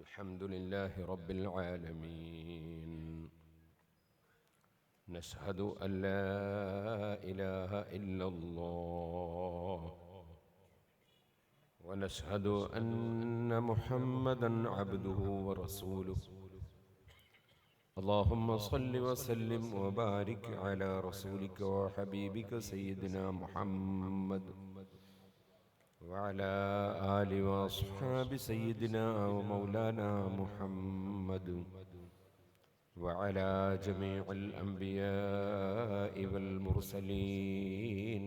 الحمد لله رب العالمين. نشهد أن لا إله إلا الله ونشهد أن محمدًا عبده ورسوله. اللهم صل وسلم وبارك على رسولك وحبيبك سيدنا محمد وعلى آل وأصحاب سيدنا ومولانا محمد وعلى جميع الأنبياء والمرسلين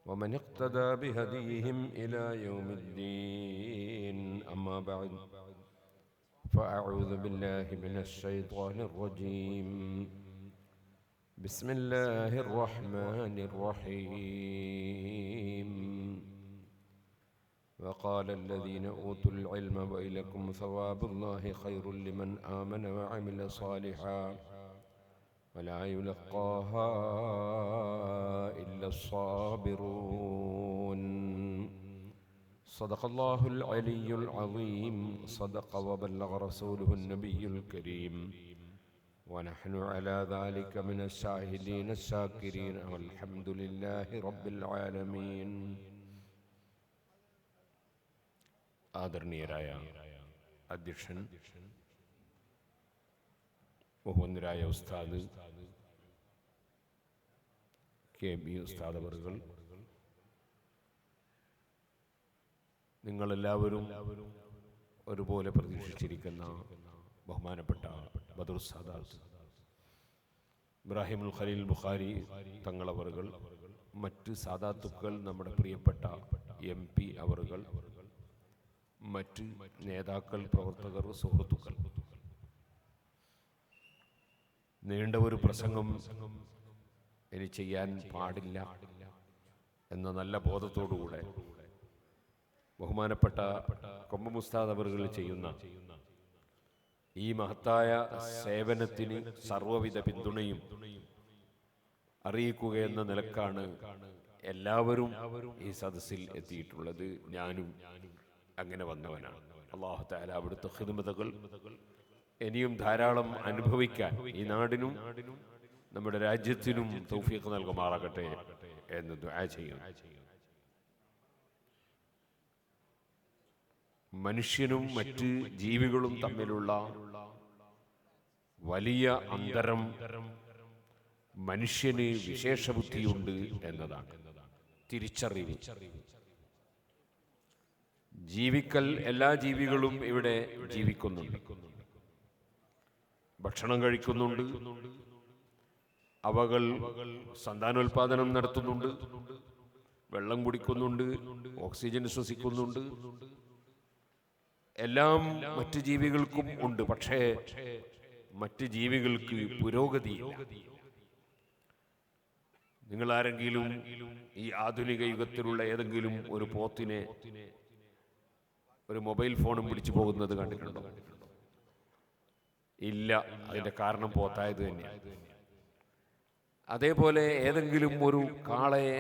ومن اقتدى بهديهم إلى يوم الدين. أما بعد، فأعوذ بالله من الشيطان الرجيم. بسم الله الرحمن الرحيم. وقال الذين أوتوا العلم ويلكم ثواب الله خير لمن آمن وعمل صالحا ولا يلقاها إلا الصابرون. صدق الله العلي العظيم. صدق وبلغ رسوله النبي الكريم، ونحن على ذلك من الشاهدين الشاكرين والحمد لله رب العالمين. ആദരണീയരായ അധ്യക്ഷൻ, ബഹുമാന്യരായ ഉസ്താദ് KB ഉസ്താദ് അവറുകൾ, നിങ്ങളെല്ലാവരും ഒരുപോലെ പ്രതീക്ഷിച്ചിരിക്കുന്ന ബഹുമാനപ്പെട്ട ബദർ സാദാത്ത് ഇബ്രാഹിമുൽ ഖലീൽ ബുഖാരി തങ്ങളവറുകൾ, മറ്റ് സാദാത്തുക്കൾ, നമ്മുടെ പ്രിയപ്പെട്ട MP അവറുകൾ, മറ്റ് നേതാക്കൾ, പ്രവർത്തകർ, സുഹൃത്തുക്കൾ, നീണ്ട ഒരു പ്രസംഗം ഇനി ചെയ്യാൻ പാടില്ല എന്ന നല്ല ബോധത്തോടുകൂടെ ബഹുമാനപ്പെട്ട കൊമ്പം ഉസ്താദ് അവറുകൾ ചെയ്യുന്ന ഈ മഹത്തായ സേവനത്തിന് സർവ്വവിധ പിന്തുണയും അറിയിക്കുക എന്ന നിലക്കാണ് എല്ലാവരും ഈ സദസ്സിൽ എത്തിയിട്ടുള്ളത്. ഞാനും അങ്ങനെ വന്നവനാണ്. അല്ലാഹു തആല അവിടുത്തെ ഖിദ്മത്തുകൾ ഇനിയും ധാരാളം അനുഭവിക്കാൻ ഈ നാടിനും നമ്മുടെ രാജ്യത്തിനും തൗഫീഖ് നൽകുമാറാകട്ടെ എന്ന് ദുആ ചെയ്യുന്നു. മനുഷ്യനും മറ്റ് ജീവികളും തമ്മിലുള്ള വലിയ അന്തരം മനുഷ്യന് വിശേഷ ബുദ്ധിയുണ്ട് എന്നതാണ് തിരിച്ചറിവ്. ജീവിക്കൽ എല്ലാ ജീവികളും ഇവിടെ ജീവിക്കുന്നുണ്ട്, ഭക്ഷണം കഴിക്കുന്നുണ്ട്, അവകൾ സന്താനോൽപാദനം നടത്തുന്നുണ്ട്, വെള്ളം കുടിക്കുന്നുണ്ട്, ഓക്സിജൻ ശ്വസിക്കുന്നുണ്ട്. എല്ലാം മറ്റ് ജീവികൾക്കും ഉണ്ട്. പക്ഷേ മറ്റ് ജീവികൾക്ക് പുരോഗതിയില്ല. നിങ്ങൾ ആരെങ്കിലും ഈ ആധുനിക യുഗത്തിലുള്ള ഏതെങ്കിലും ഒരു പോത്തിനെ ഒരു മൊബൈൽ ഫോണും പിടിച്ചു പോകുന്നത് കണ്ടിട്ടുണ്ടോ? ഇല്ല. അതിന്റെ കാരണം പോത്തായത് തന്നെയാണ്. അതേപോലെ ഏതെങ്കിലും ഒരു കാളയെ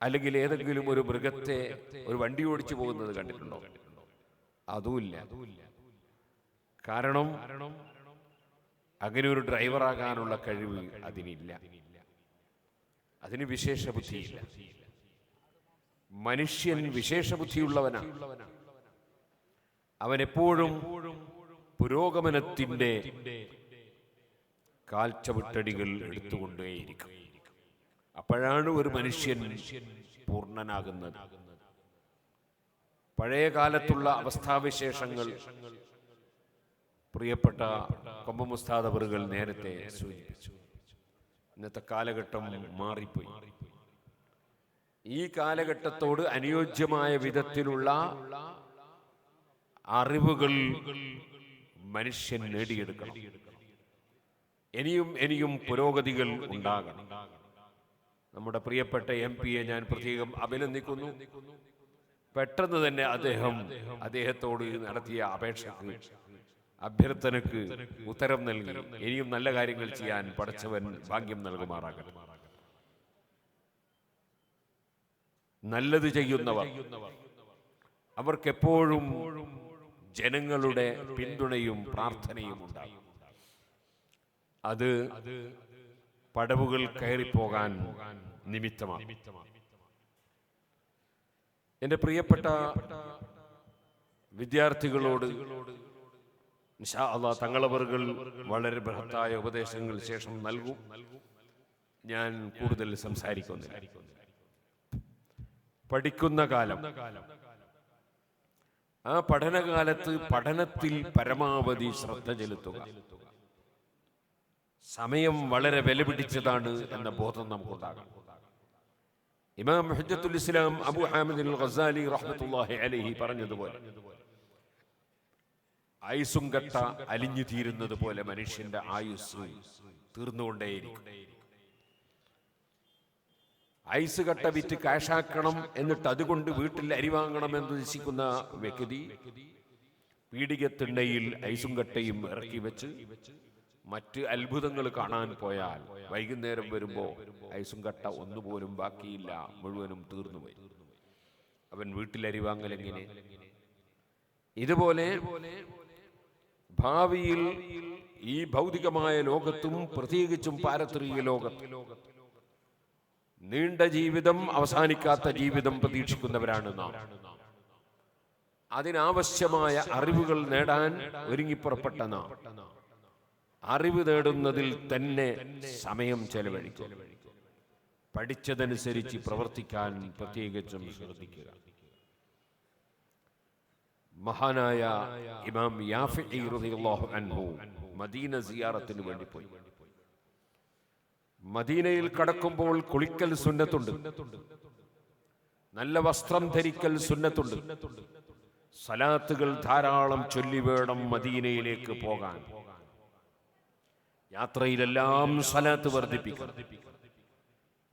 അല്ലെങ്കിൽ ഏതെങ്കിലും ഒരു മൃഗത്തെ ഒരു വണ്ടി ഓടിച്ചു പോകുന്നത് കണ്ടിട്ടുണ്ടോ? അതുമില്ല. കാരണം അങ്ങനെ ഒരു ഡ്രൈവറാകാനുള്ള കഴിവ് അതിനില്ല, അതിന് വിശേഷ ബുദ്ധിയില്ല. മനുഷ്യൻ വിശേഷ ബുദ്ധിയുള്ളവനാണ്. അവൻ എപ്പോഴും പുരോഗമനത്തിന്റെ കാൽച്ചവിട്ടടികൾ എടുത്തുകൊണ്ടേയിരിക്കും. അപ്പോഴാണ് ഒരു മനുഷ്യൻ പൂർണ്ണനാകുന്നത്. പഴയ കാലത്തുള്ള അവസ്ഥാവിശേഷങ്ങൾ പ്രിയപ്പെട്ട കൊമ്പം ഉസ്താദ് അവറുകൾ നേരത്തെ സൂചിപ്പിച്ചു. ഇന്നത്തെ കാലഘട്ടം മാറിപ്പോയി. ഈ കാലഘട്ടത്തോട് അനുയോജ്യമായ വിധത്തിലുള്ള അറിവുകൾ മനുഷ്യൻ നേടിയെടുക്കണം. ഇനിയും പുരോഗതികൾ ഉണ്ടാകണം. നമ്മുടെ പ്രിയപ്പെട്ട MP-യെ ഞാൻ പ്രത്യേകം അഭിനന്ദിക്കുന്നു. പെട്ടെന്ന് തന്നെ അദ്ദേഹത്തോട് നടത്തിയ അപേക്ഷക്ക്, അഭ്യർത്ഥനക്ക് ഉത്തരം നൽകി. ഇനിയും നല്ല കാര്യങ്ങൾ ചെയ്യാൻ പടച്ചവൻ ഭാഗ്യം നൽകുമാറാകട്ടെ. നല്ലത് ചെയ്യുന്നവർ അവർക്കെപ്പോഴും ജനങ്ങളുടെ പിന്തുണയും പ്രാർത്ഥനയും ഉണ്ടാകും. അത് പടവുകൾ കയറിപ്പോകാൻ നിമിത്തമാണ്. എൻ്റെ പ്രിയപ്പെട്ട വിദ്യാർത്ഥികളോട് ഇൻഷാ അല്ലാഹ് തങ്ങളവറുകൾ വളരെ ബൃഹത്തായ ഉപദേശങ്ങൾ ശേഷം നൽകും. ഞാൻ കൂടുതൽ സംസാരിക്കുന്നില്ല. പഠിക്കുന്ന കാലം, ആ പഠനകാലത്ത് പഠനത്തിൽ പരമാവധി ശ്രദ്ധ ചെലുത്തുക. സമയം വളരെ വിലപിടിച്ചതാണ് എന്ന ബോധം നമുക്കുണ്ടാകാം. ഇമാം ഹുജ്ജത്തുൽ ഇസ്ലാം അബൂ ഹാമിദ് അൽ ഗസാലി റഹ്മത്തുള്ളാഹി അലൈഹി പറഞ്ഞതുപോലെ ആയുസ്സും കട്ട അലിഞ്ഞു തീരുന്നത് പോലെ മനുഷ്യന്റെ ആയുസ് തീർന്നുകൊണ്ടേയിരിക്കും. ഐസ് കട്ട വിറ്റ് കാശാക്കണം എന്നിട്ട് അതുകൊണ്ട് വീട്ടിൽ അരി വാങ്ങണമെന്ന് ഉദ്ദേശിക്കുന്ന വ്യക്തി പീഡികത്തിണ്ണയിൽ ഐസും കട്ടയും ഇറക്കി വെച്ച് മറ്റ് അത്ഭുതങ്ങൾ കാണാൻ പോയാൽ വൈകുന്നേരം വരുമ്പോ ഐസും കട്ട ഒന്നുപോലും ബാക്കിയില്ല, മുഴുവനും തീർന്നുപോയി. അവൻ വീട്ടിൽ അരി വാങ്ങലെങ്ങനെ? ഇതുപോലെ ഭാവിയിൽ ഈ ഭൗതികമായ ലോകത്തും പ്രത്യേകിച്ചും പാരത്രിക ലോകത്തും നീണ്ട ജീവിതം, അവസാനിക്കാത്ത ജീവിതം പ്രതീക്ഷിക്കുന്നവരാണ് നാം. അതിനാവശ്യമായ അറിവുകൾ നേടാൻ ഒരുങ്ങിപ്പുറപ്പെട്ട നാം അറിവ് നേടുന്നതിൽ തന്നെ സമയം ചെലവഴിക്കും. പഠിച്ചതനുസരിച്ച് പ്രവർത്തിക്കാൻ പ്രത്യേകിച്ചും ശ്രദ്ധിക്കുക. മഹാനായ ഇമാം യാഫിഈ റളിയല്ലാഹു അൻഹു മദീന സിയാറത്തിന് വേണ്ടി പോയി. മദീനയിൽ കടക്കുമ്പോൾ കുളിക്കൽ സുന്നത്തുണ്ട്, നല്ല വസ്ത്രം ധരിക്കൽ സുന്നത്തുണ്ട്. സലാത്തുകൾ ധാരാളം ചൊല്ലി വേണം മദീനയിലേക്ക് പോകാൻ. യാത്രയിലെല്ലാം സലാത്ത് വർദ്ധിപ്പിക്കണം.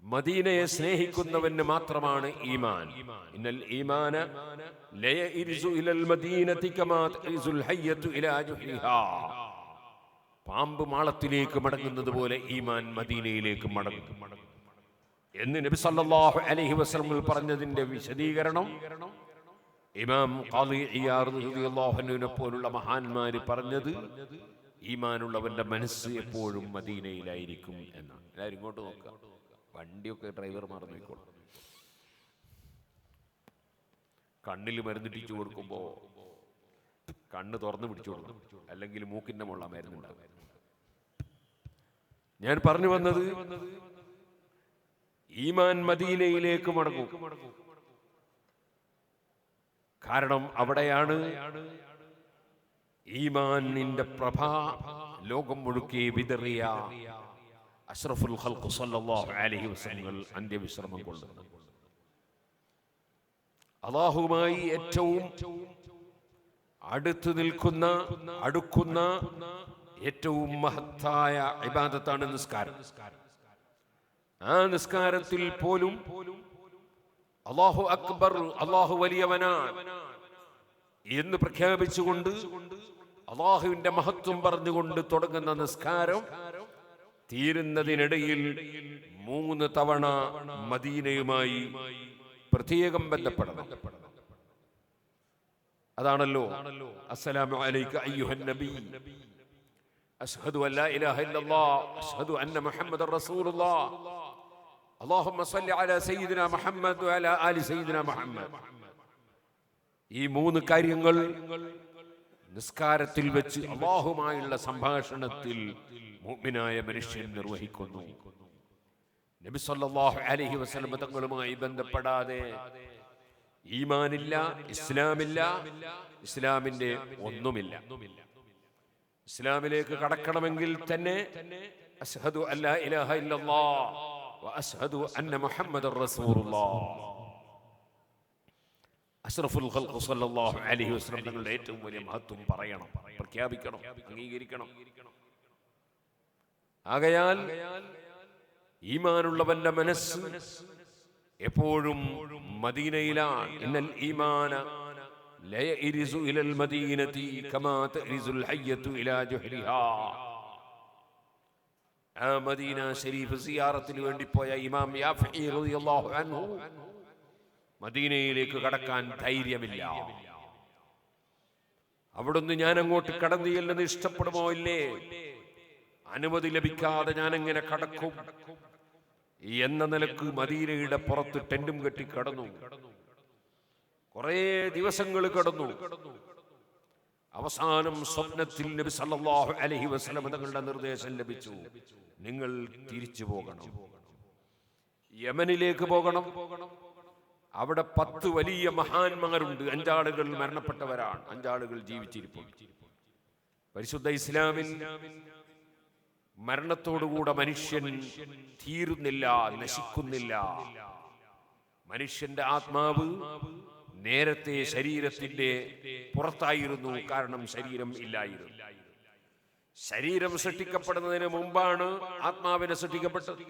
മദീനയെ സ്നേഹിക്കുന്നവന് മാത്രമാണ് ഈമാൻ. ഇന്നൽ ഈമാന ലയഇർസു ഇലൽ മദീനതി കമാ തഇസുൽ ഹയ്യതു ഇലാ ജുഹ്രിഹാ. പാമ്പ് മാളത്തിലേക്ക് മടങ്ങുന്നത് പോലെ ഈമാൻ മദീനയിലേക്ക് മടങ്ങും എന്ന് നബി സല്ലല്ലാഹു അലൈഹി വസല്ലം പറഞ്ഞതിന്റെ വിശദീകരണം ഇമാം ഖാദി ഇയാദ് റളിയല്ലാഹു അൻഹുവിനെ പോലുള്ള മഹാന്മാര് പറഞ്ഞത് ഈമാനുള്ളവന്റെ മനസ്സ് എപ്പോഴും മദീനയിലായിരിക്കും എന്നാണ്. എല്ലാവരും ഇങ്ങോട്ട് നോക്കുക. വണ്ടിയൊക്കെ ഡ്രൈവർമാർ നോക്കിക്കോളും. കണ്ണിൽ മരുന്നിട്ടിച്ചു കൊടുക്കുമ്പോ കണ്ണ് തുറന്നു പിടിച്ചു കൊടുക്കണം, അല്ലെങ്കിൽ മൂക്കിന്റെ മുള്ള മരുന്നുണ്ടാകും. ഞാൻ പറഞ്ഞു വന്നത് ഈമാൻ മദീനയിലേക്ക് മടങ്ങും. കാരണം അവിടെയാണ് ഈമാനിന്റെ പ്രഭ ലോകം മുഴുക്കെ വിതറിയ അഷ്റഫുൽ ഖൽഖ് സല്ലല്ലാഹു അലൈഹി വസല്ലം അന്ത്യവിശ്രമം കൊള്ളുന്നു. അല്ലാഹുവുമായി ഏറ്റവും അടുത്ത് നിൽക്കുന്ന അടുക്കുന്ന ഏറ്റവും മഹത്തായ ഇബാദത്താണ് നിസ്കാരം. ആ നിസ്കാരത്തിൽ പോലും അല്ലാഹു അക്ബർ, അല്ലാഹു വലിയവനാണ് എന്ന് പ്രഖ്യാപിച്ചുകൊണ്ട് അല്ലാഹുവിന്റെ മഹത്വം പറഞ്ഞുകൊണ്ട് തുടങ്ങുന്ന നിസ്കാരം തീരുന്നതിനിടയിൽ 3 തവണ മദീനയുമായി പ്രത്യേകം ബന്ധപ്പെടണം. അതാണല്ലോ അസ്സലാമു അലൈക അയ്യുഹൻ നബി അശ്ഹദു അൻ ലാ ഇലാഹ ഇല്ലല്ലാഹ് അശ്ഹദു അന്ന മുഹമ്മദർ റസൂലുള്ളാഹ് അല്ലാഹുമ്മ സ്വല്ലി അലാ സയ്യിദിനാ മുഹമ്മദ് വഅലാ ആലി സയ്യിദിനാ മുഹമ്മദ്. ഈ 3 കാര്യങ്ങൾ നിസ്കാരത്തിൽ വെച്ച് അല്ലാഹുമായുള്ള സംഭാഷണത്തിൽ മുഅ്മിനായ മനുഷ്യൻ നിർവഹിക്കുന്നു. നബി സല്ലല്ലാഹു അലൈഹി വസല്ലം തങ്ങളുമായി ബന്ധപ്പെടാതെ ഈമാനില്ല, ഇസ്ലാമില്ല, ഇസ്ലാമിന്റെ ഒന്നുമില്ല. ഇസ്ലാമിലേക്ക് കടക്കണമെങ്കിൽ തന്നെ അശ്ഹദു അല്ലാ ഇലാഹ ഇല്ലല്ലാഹ് വ അശ്ഹദു അന്ന മുഹമ്മദർ റസൂലുള്ളാഹ്. അഷ്റഫുൽ ഖൽഖ് സല്ലല്ലാഹു അലൈഹി വസല്ലം തങ്ങളുടെ ഏറ്റവും വലിയ മഹത്വം പറയണം, പ്രഖ്യാപിക്കണം, അംഗീകരിക്കണം. ആകയാൽ ഈമാനുള്ളവന്റെ മനസ്സ് എപ്പോഴും മദീനയിലാണ്. ഇന്നൽ ഈമാന ലയഇരിസു ഇലൽ മദീനതി കമാ തഇരിസുൽ ഹയ്യതു ഇലാ ജുഹ്രിഹാ. ആ മദീന ശരീഫ് സിയാറത്തിന് വേണ്ടി പോയ ഇമാം യാഫിഈ റളിയല്ലാഹു അൻഹു മദീനയിലേക്ക് കടക്കാൻ ധൈര്യമില്ല. അവിടുന്ന് ഞാൻ അങ്ങോട്ട് കടന്നു ചെല്ലുന്നത് ഇഷ്ടപ്പെടുമോ ഇല്ലേ, അനുമതി ലഭിക്കാതെ ഞാൻ എങ്ങനെ കടക്കും എന്ന നിലക്ക് മദീനയുടെ പുറത്ത് ടെന്റും കെട്ടി കടന്നു. കുറെ ദിവസങ്ങൾ കടന്നു. അവസാനം സ്വപ്നത്തിൽ നബി സല്ലല്ലാഹു അലൈഹി വസല്ലം തങ്ങളുടെ നിർദ്ദേശം ലഭിച്ചു, നിങ്ങൾ തിരിച്ചു പോകണം, യമനിലേക്ക് പോകണം. അവിടെ 10 വലിയ മഹാന്മാരുണ്ട്. 5 ആളുകൾ മരണപ്പെട്ടവരാണ്, 5 ആളുകൾ ജീവിച്ചിരിപ്പുണ്ട്. പരിശുദ്ധ ഇസ്ലാമിൽ മരണത്തോടുകൂടെ മനുഷ്യൻ തീരുന്നില്ല, നശിക്കുന്നില്ല. മനുഷ്യന്റെ ആത്മാവ് നേരത്തെ ശരീരത്തിന്റെ പുറത്തായിരുന്നു, കാരണം ശരീരം ഇല്ലായിരുന്നു. ശരീരം സൃഷ്ടിക്കപ്പെടുന്നതിന് മുമ്പാണ് ആത്മാവിനെ സൃഷ്ടിക്കപ്പെട്ടത്.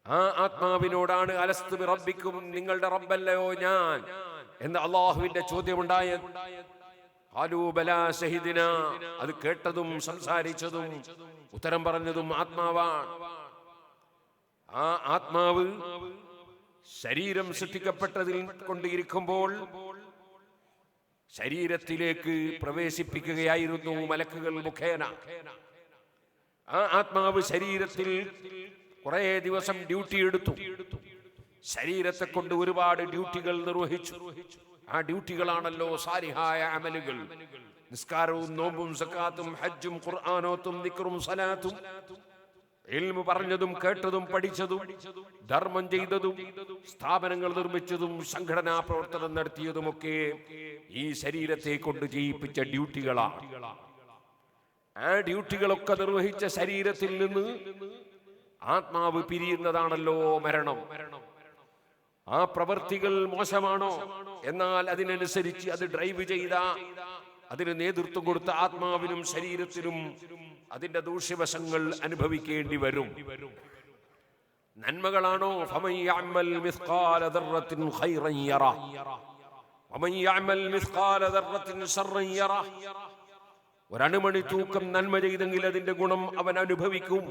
ആ ആത്മാവിനോടാണ് അലസ്തു ബിറബ്ബിക്കും, നിങ്ങളുടെ റബ്ബല്ലയോ ഞാൻ എന്ന അള്ളാഹുവിന്റെ ചോദ്യമുണ്ടായത്. ഖാലൂ ബലാ ശഹീദിനാ, അത് കേട്ടതും സംസാരിച്ചതും ഉത്തരം പറഞ്ഞതും ആത്മാവാണ്. ആ ആത്മാവ് ശരീരം സൃഷ്ടിക്കപ്പെട്ടതിൽ കൊണ്ടിരിക്കുമ്പോൾ ശരീരത്തിലേക്ക് പ്രവേശിപ്പിക്കുകയായിരുന്നു മലക്കുകൾ മുഖേന. ആ ആത്മാവ് ശരീരത്തിൽ കുറെ ദിവസം ഡ്യൂട്ടി എടുത്തു. ശരീരത്തെ കൊണ്ട് ഒരുപാട് ഡ്യൂട്ടികൾ നിർവഹിച്ചു. ആ ഡ്യൂട്ടികളാണല്ലോ സാലിഹായ അമലുകൾ: നിസ്കാരവും നോമ്പും സക്കാത്തും ഹജ്ജും ഖുർആനോത്തും ദിക്റും സലാത്തും, ഇൽമു പറഞ്ഞതും കേട്ടതും പഠിച്ചതും ധർമ്മം ചെയ്തതും സ്ഥാപനങ്ങൾ നിർമ്മിച്ചതും സംഘടനാ പ്രവർത്തനം നടത്തിയതുമൊക്കെ ഈ ശരീരത്തെ കൊണ്ട് ചെയ്യിപ്പിച്ച ഡ്യൂട്ടികളാണ്. ആ ഡ്യൂട്ടികളൊക്കെ നിർവഹിച്ച ശരീരത്തിൽ നിന്ന് ആത്മാവ് പിരിയുന്നതാണല്ലോ മരണം. ആ പ്രവൃത്തികൾ മോശമാണോ? എന്നാൽ അതിനനുസരിച്ച് അത് ഡ്രൈവ് ചെയ്ത, അതിന് നേതൃത്വം കൊടുത്ത ആത്മാവിനും ശരീരത്തിനും അതിന്റെ ദൂഷ്യവശങ്ങൾ അനുഭവിക്കേണ്ടി വരും. നന്മകളാണോ? ഫമൻ യഅമൽ മിസ്ഖാല ദർറത്തിൻ ഖൈറൻ യറ വമൻ യഅമൽ മിസ്ഖാല ദർറത്തിൻ ശർറൻ യറ. ഒരണുമണി തൂക്കം നന്മ ചെയ്തെങ്കിൽ അതിന്റെ ഗുണം അവൻ അനുഭവിക്കും.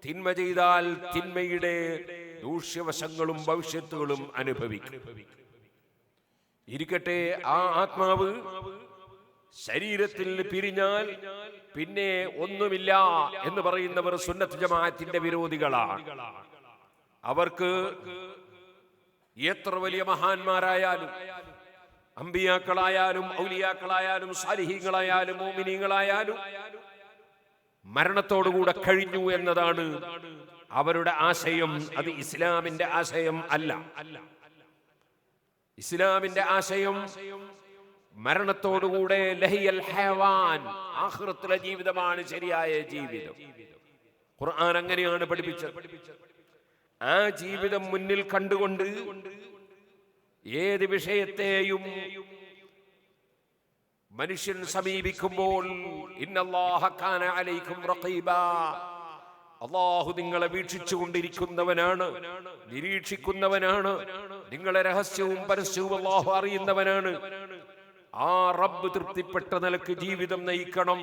തിന്മ ചെയ്താൽ തിന്മയുടെ ദൂഷ്യവശങ്ങളും ഭവിഷ്യത്തുകളും അനുഭവിക്കും. ഇരിക്കട്ടെ, ആ ആത്മാവ് ശരീരത്തിൽ പിരിഞ്ഞാൽ പിന്നെ ഒന്നുമില്ല എന്ന് പറയുന്നവർ സുന്നത്ത് ജമാഅത്തിന്റെ വിരോധികളാണ്. അവർക്ക് എത്ര വലിയ മഹാന്മാരായാലും, അമ്പിയാക്കളായാലും ഔലിയാക്കളായാലും സാലിഹീങ്ങളായാലും മോമിനീങ്ങളായാലും മരണത്തോടുകൂടെ കഴിഞ്ഞു എന്നതാണ് അവരുടെ ആശയം. അത് ഇസ്ലാമിന്റെ ആശയം അല്ല. ഇസ്ലാമിന്റെ ആശയം മരണത്തോടുകൂടെ ലഹിയൽ ഹയവാൻ, ആഖിറത്തിലെ ജീവിതമാണ് ശരിയായ ജീവിതം. ഖുർആൻ അങ്ങനെയാണ് പഠിപ്പിച്ചത്. ആ ജീവിതം മുന്നിൽ കണ്ടുകൊണ്ട് ഏത് വിഷയത്തെയും മനുഷ്യൻ സമീപിക്കുമ്പോൾ ഇന്നല്ലാഹ കാന അലൈക്കും റഖീബാ, അല്ലാഹു നിങ്ങളെ വീക്ഷിച്ചു കൊണ്ടിരിക്കുന്നവനാണ്, നിരീക്ഷിക്കുന്നവനാണ്. നിങ്ങളെ രഹസ്യവും പരസ്യവും അല്ലാഹു അറിയുന്നവനാണ്. ആ റബ്ബ് തൃപ്തിപ്പെട്ട നിലക്ക് ജീവിതം നയിക്കണം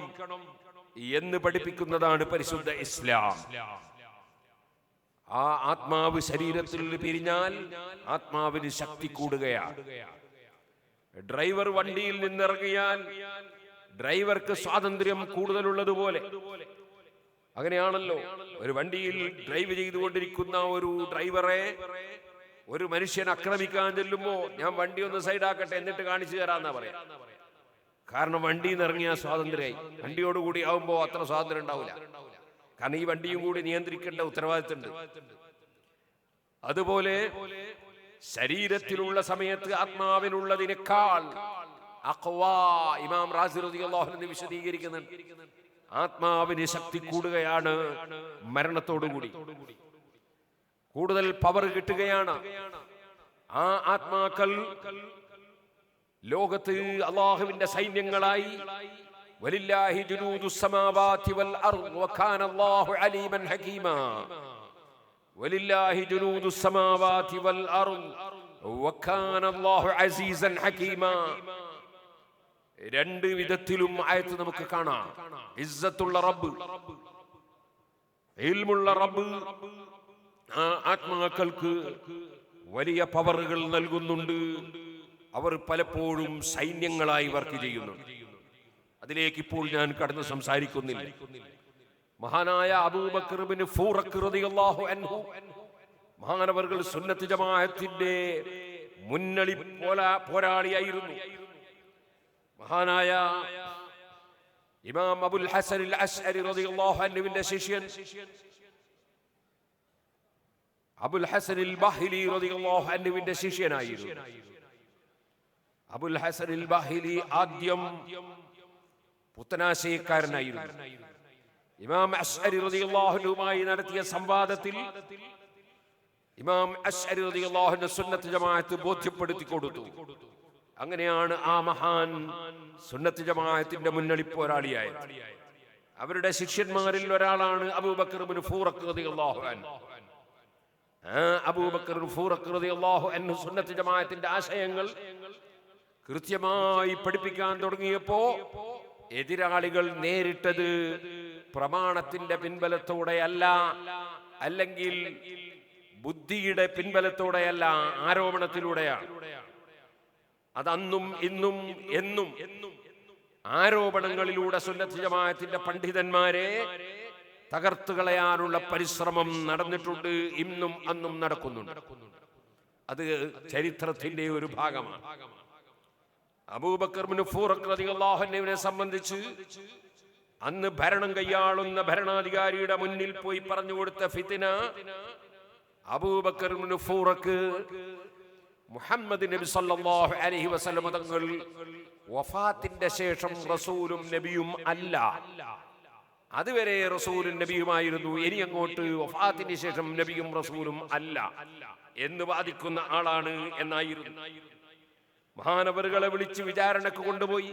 എന്ന് പഠിപ്പിക്കുന്നതാണ് പരിശുദ്ധ ഇസ്ലാം. ആ ആത്മാവ് ശരീരത്തിൽ പിരിഞ്ഞാൽ ആത്മാവിന് ശക്തി കൂടുകയാണ്. ഡ്രൈവർ വണ്ടിയിൽ നിന്നിറങ്ങിയാൽ ഡ്രൈവർക്ക് സ്വാതന്ത്ര്യം കൂടുതലുള്ളതുപോലെ, അങ്ങനെയാണല്ലോ ഒരു വണ്ടിയിൽ ഡ്രൈവ് ചെയ്തുകൊണ്ടിരിക്കുന്ന ഒരു ഡ്രൈവറെ ഒരു മനുഷ്യൻ ആക്രമിക്കാൻ ചെല്ലുമ്പോ ഞാൻ വണ്ടി ഒന്ന് സൈഡാക്കട്ടെ എന്നിട്ട് കാണിച്ചു തരാന്നാ പറയാ. കാരണം വണ്ടിയിൽ നിന്ന് ഇറങ്ങിയ സ്വാതന്ത്ര്യമായി. വണ്ടിയോടുകൂടി ആവുമ്പോ അത്ര സ്വാതന്ത്ര്യം ഉണ്ടാവില്ല. കാരണം ഈ വണ്ടിയും കൂടി നിയന്ത്രിക്കേണ്ട ഉത്തരവാദിത്തമുണ്ട്. അതുപോലെ ശരീരത്തിലുള്ള സമയത്ത് ആത്മാവിനുള്ളതിനേക്കാൾ അഖ്വാ, ഇമാം റാസി റളിയല്ലാഹു അൻഹു വിശദീകരിക്കുന്നുണ്ട്, ആത്മാവിന് ശക്തി കൂടുകയാണ് മരണത്തോടുകൂടി. കൂടുതൽ പവർ കിട്ടുകയാണ്. ആ ആത്മാക്കൾ ലോകത്ത് അല്ലാഹുവിന്റെ സൈന്യങ്ങളായി വലില്ലാഹി ജുനൂദുസ് സമാവാതി വൽ അർദ് വകാന അല്ലാഹു അലീമൻ ഹകീമാ. വലില്ലാഹി ജുനൂദുസ് സമാവാതി വൽ അർദ് വകാന അല്ലാഹു അസീസൻ ഹകീമാ. രണ്ട് വിധത്തിലും ആയത്ത് നമുക്ക് കാണാം. ഇസ്സത്തുള്ള റബ്ബ്, ഇൽമുള്ള റബ്ബ് ആ ആത്മാക്കൾക്ക് വലിയ പവറുകൾ നൽകുന്നുണ്ട്. അവർ പലപ്പോഴും സൈന്യങ്ങളായി വർക്ക് ചെയ്യുന്നുണ്ട്. അതിലേക്ക് ഇപ്പോൾ ഞാൻ കടന്ന് സംസാരിക്കുന്നില്ല. മഹാനായ അബൂബക്കർ ഇബ്നു ഫൂറഖ് റളിയല്ലാഹു അൻഹു മഹാനവർകൾ സുന്നത്ത് ജമാഅത്തിന്റെ മുന്നണി പോരാളിയായിരുന്നു. മഹാനായ ഇമാം അബുൽ ഹസൻ അൽ അശ്അരി റളിയല്ലാഹു അൻഹുവിന്റെ ശിഷ്യൻ അബുൽ ഹസൻ അൽ ബഹ്ലി റളിയല്ലാഹു അൻഹുവിന്റെ ശിഷ്യനായിരുന്നു. അബുൽ ഹസൻ അൽ ബഹ്ലി ആദ്യം പുത്തനാശയക്കാരനായിരുന്നു. ഇമാം അശ്അരി റളിയല്ലാഹു അൻഹുമായി നടത്തിയ സംവാദത്തിൽ ഇമാം അശ്അരി റളിയല്ലാഹു അൻഹു സുന്നത്ത് ജമാഅത്ത് ബോധ്യപ്പെടുത്തി കൊടുത്തു. അങ്ങനെയാണ് ആ മഹാൻ സുന്നത്ത് ജമാഅത്തിന്റെ മുന്നണി പോരാളിയായത്. അവരുടെ ശിഷ്യന്മാരിൽ ഒരാളാണ് അബൂബക്കർ ഇബ്നു ഫൂറഖ് റളിയല്ലാഹു അൻഹു. അബൂബക്കർ ഫൂറഖ് റളിയല്ലാഹു അൻഹു സുന്നത്ത് ജമാഅത്തിന്റെ ആശയങ്ങൾ കൃത്യമായി പഠിപ്പിക്കാൻ തുടങ്ങിയപ്പോ എതിരാളികൾ നേരിട്ടത് പ്രമാണത്തിന്റെ പിൻബലത്തോടെയല്ല, അല്ലെങ്കിൽ ബുദ്ധിയുടെ പിൻബലത്തോടെയല്ല, ആരോപണത്തിലൂടെയാണ്. അതന്നും ഇന്നും എന്നും ആരോപണങ്ങളിലൂടെ സുന്നത്ത് ജമാഅത്തിന്റെ പണ്ഡിതന്മാരെ തകർത്തു കളയാനുള്ള പരിശ്രമം നടന്നിട്ടുണ്ട്, ഇന്നും അന്നും നടക്കുന്നുണ്ട്. അത് ചരിത്രത്തിന്റെ ഒരു ഭാഗമാണ്. അബൂബക്കർ ഇബ്നു ഫൂറഖ് റളിയല്ലാഹു അൻഹുവിനെ സംബന്ധിച്ച് അന്ന് ഭരണം കൈയാളുന്ന ഭരണാധികാരിയുടെ മുന്നിൽ പോയി പറഞ്ഞു കൊടുത്ത ഫിത്ന, അബൂബക്കർ ഇബ്നു ഫൂറഖ് മുഹമ്മദ് നബി സല്ലല്ലാഹു അലൈഹി വസല്ലം തങ്ങൾ വഫാത്തിന്റെ ശേഷം റസൂലും നബിയും അല്ല, അതുവരെ റസൂലും നബിയുമായിരുന്നു, ഇനി അങ്ങോട്ട് വഫാത്തിന് ശേഷം നബിയും റസൂലും അല്ല എന്ന് വാദിക്കുന്ന ആളാണ് എന്നായിരുന്നു. മഹാനവറുകളെ വിളിച്ച് വിചാരണക്ക് കൊണ്ടുപോയി.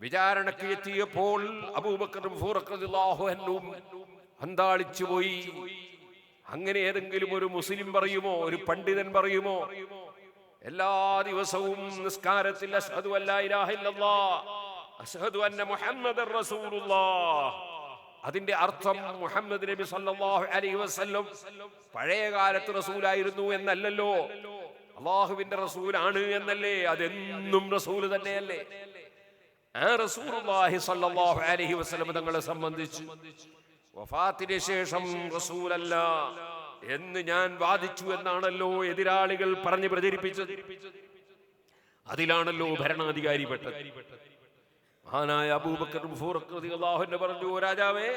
വിചാരണക്ക് എത്തിയപ്പോൾ അബൂബക്കർ ഫൂറഖ് റളിയല്ലാഹു അൻഹു അന്താളിച്ചു പോയി. അങ്ങനെ ഏതെങ്കിലും ഒരു മുസ്ലിം പറയുമോ, ഒരു പണ്ഡിതൻ പറയുമോ, എല്ലാ ദിവസവും നിസ്കാരത്തിൽ അശ്ഹദു അല്ലാ ഇലാഹ ഇല്ലല്ലാഹ് അശ്ഹദു അന്ന മുഹമ്മദർ റസൂലുള്ളാഹ്, അതിന്റെ അർത്ഥം മുഹമ്മദ് നബി സല്ലല്ലാഹു അലൈഹി വസല്ലം പഴയ കാലത്ത് റസൂലായിരുന്നു എന്നല്ലല്ലോ, അല്ലാഹുവിന്റെ റസൂലാണ് എന്നല്ലേ? അതെന്നും റസൂൽ തന്നെയല്ലേ? ആ റസൂലുള്ളാഹി സ്വല്ലല്ലാഹു അലൈഹി വസല്ലം തങ്ങളെ സംബന്ധിച്ച് വഫാത്തിന് ശേഷം റസൂലല്ല എന്ന് ഞാൻ വാദിച്ചു എന്നാണല്ലോ എതിരാളികൾ പറഞ്ഞു പ്രചരിപ്പിച്ചത്. അതിലാണല്ലോ ഭരണാധികാരി പെട്ടത്. മഹാനായ അബൂബക്കർ ഫൂറഖ് റളിയല്ലാഹു അൻഹു പറഞ്ഞു, രാജാവേ,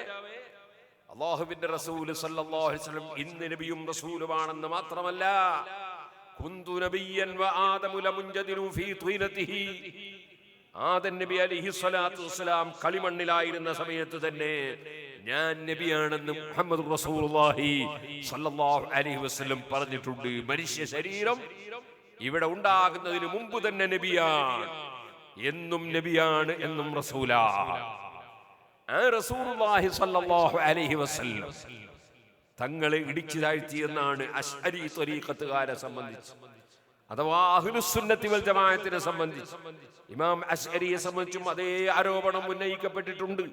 അല്ലാഹുവിന്റെ റസൂൽ സ്വല്ലല്ലാഹു അലൈഹി വസല്ലം ഇന്ന് നബിയും റസൂലുമാണെന്ന് മാത്രമല്ല, കുന്തു നബിയ്യൻ വ ആദമു ലമുൻജദിലു ഫീ ത്വീനതിഹി, ആദം നബി അലൈഹി സ്വലാത്തു വസ്സലാം കളിമണ്ണിലായിരുന്ന സമയത്ത് തന്നെ ഞാൻ നബിയാണെന്ന് മുഹമ്മദ് റസൂലുള്ളാഹി സ്വല്ലല്ലാഹു അലൈഹി വസല്ലം പറഞ്ഞിട്ടുണ്ട്. മനുഷ്യ ശരീരം ഇവിടെ ഉണ്ടാകുന്നതിന് മുമ്പ് തന്നെ നബിയാണ്, എന്നും നബിയാണ്, എന്നും റസൂലാണ്. ആ റസൂലുള്ളാഹി സ്വല്ലല്ലാഹു അലൈഹി വസല്ലം തങ്ങളെ ഇടിച്ചു താഴ്ത്തിയെന്നാണ് അശ്അരി ത്വരീഖത്തുകാരെ സംബന്ധിച്ച്, അഥവാ അഹ്ലുസുന്നത്തി വൽ ജമാഅത്തിനെ സംബന്ധിച്ച്. ഇമാം അശ്അരിയെ സംബന്ധിച്ചും അതേ ആരോപണം ഉന്നയിക്കപ്പെട്ടിട്ടുണ്ട്.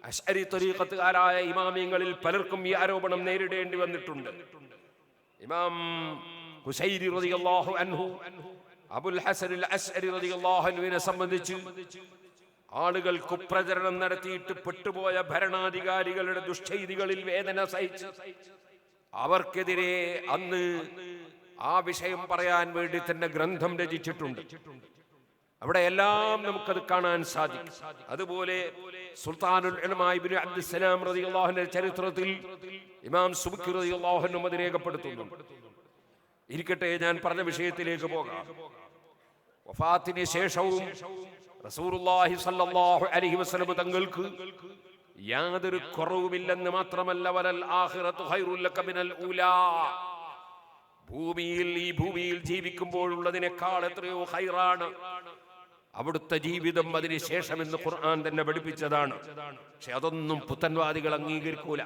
അശ്അരി ത്വരീഖത്തുകാരായ ഇമാമിങ്ങളിൽ പലർക്കും ഈ ആരോപണം നേരിടേണ്ടി വന്നിട്ടുണ്ട്. ഇമാം ഖുശൈരി റളിയല്ലാഹു അൻഹു അബുൽ ഹസൻ അൽ അശ്അരി റളിയല്ലാഹു അൻഹുവിനെ സംബന്ധിച്ച് ആളുകൾ കുപ്രചരണം നടത്തിയിട്ട് പെട്ടുപോയ ഭരണാധികാരികളുടെ ദുഷ്ചെയ്തികളിൽ വേദന സഹിച്ച് അവർക്കെതിരെ അന്ന് ആ വിഷയം പറയാൻ വേണ്ടി തന്നെ ഗ്രന്ഥം രചിച്ചിട്ടുണ്ട്. അവിടെ എല്ലാം നമുക്കത് കാണാൻ സാധിക്കും. അതുപോലെ സുൽത്താനുൽ ഉലമാ ഇബ്നു അബ്ദുസ്സലാം റളിയല്ലാഹു അൻഹുവിന്റെ ചരിത്രത്തിൽ ഇമാം സുബ്കി റളിയല്ലാഹു അൻഹു അത് രേഖപ്പെടുത്തുന്നുണ്ട്. ഇരിക്കട്ടെ, ഞാൻ പറഞ്ഞ വിഷയത്തിലേക്ക് പോകാം. വഫാത്തിന് ശേഷവും റസൂലുള്ളാഹി സ്വല്ലല്ലാഹു അലൈഹി വസല്ലം തങ്ങൾക്ക് യാതൊരു കുറവുമില്ലെന്ന് മാത്രമല്ല, വലൽ ആഖിറതു ഖൈറുൽ ലക മിനൽ ഊലാ, ഈ ഭൂമിയിൽ ജീവിക്കുമ്പോഴുള്ളതിനേക്കാൾ എത്രയോ ഖൈറാണ് അവിടുത്തെ ജീവിതം അതിന് ശേഷം എന്ന് ഖുർആൻ തന്നെ പഠിപ്പിച്ചതാണ്. പക്ഷെ അതൊന്നും പുത്തൻവാദികൾ അംഗീകരിക്കൂല.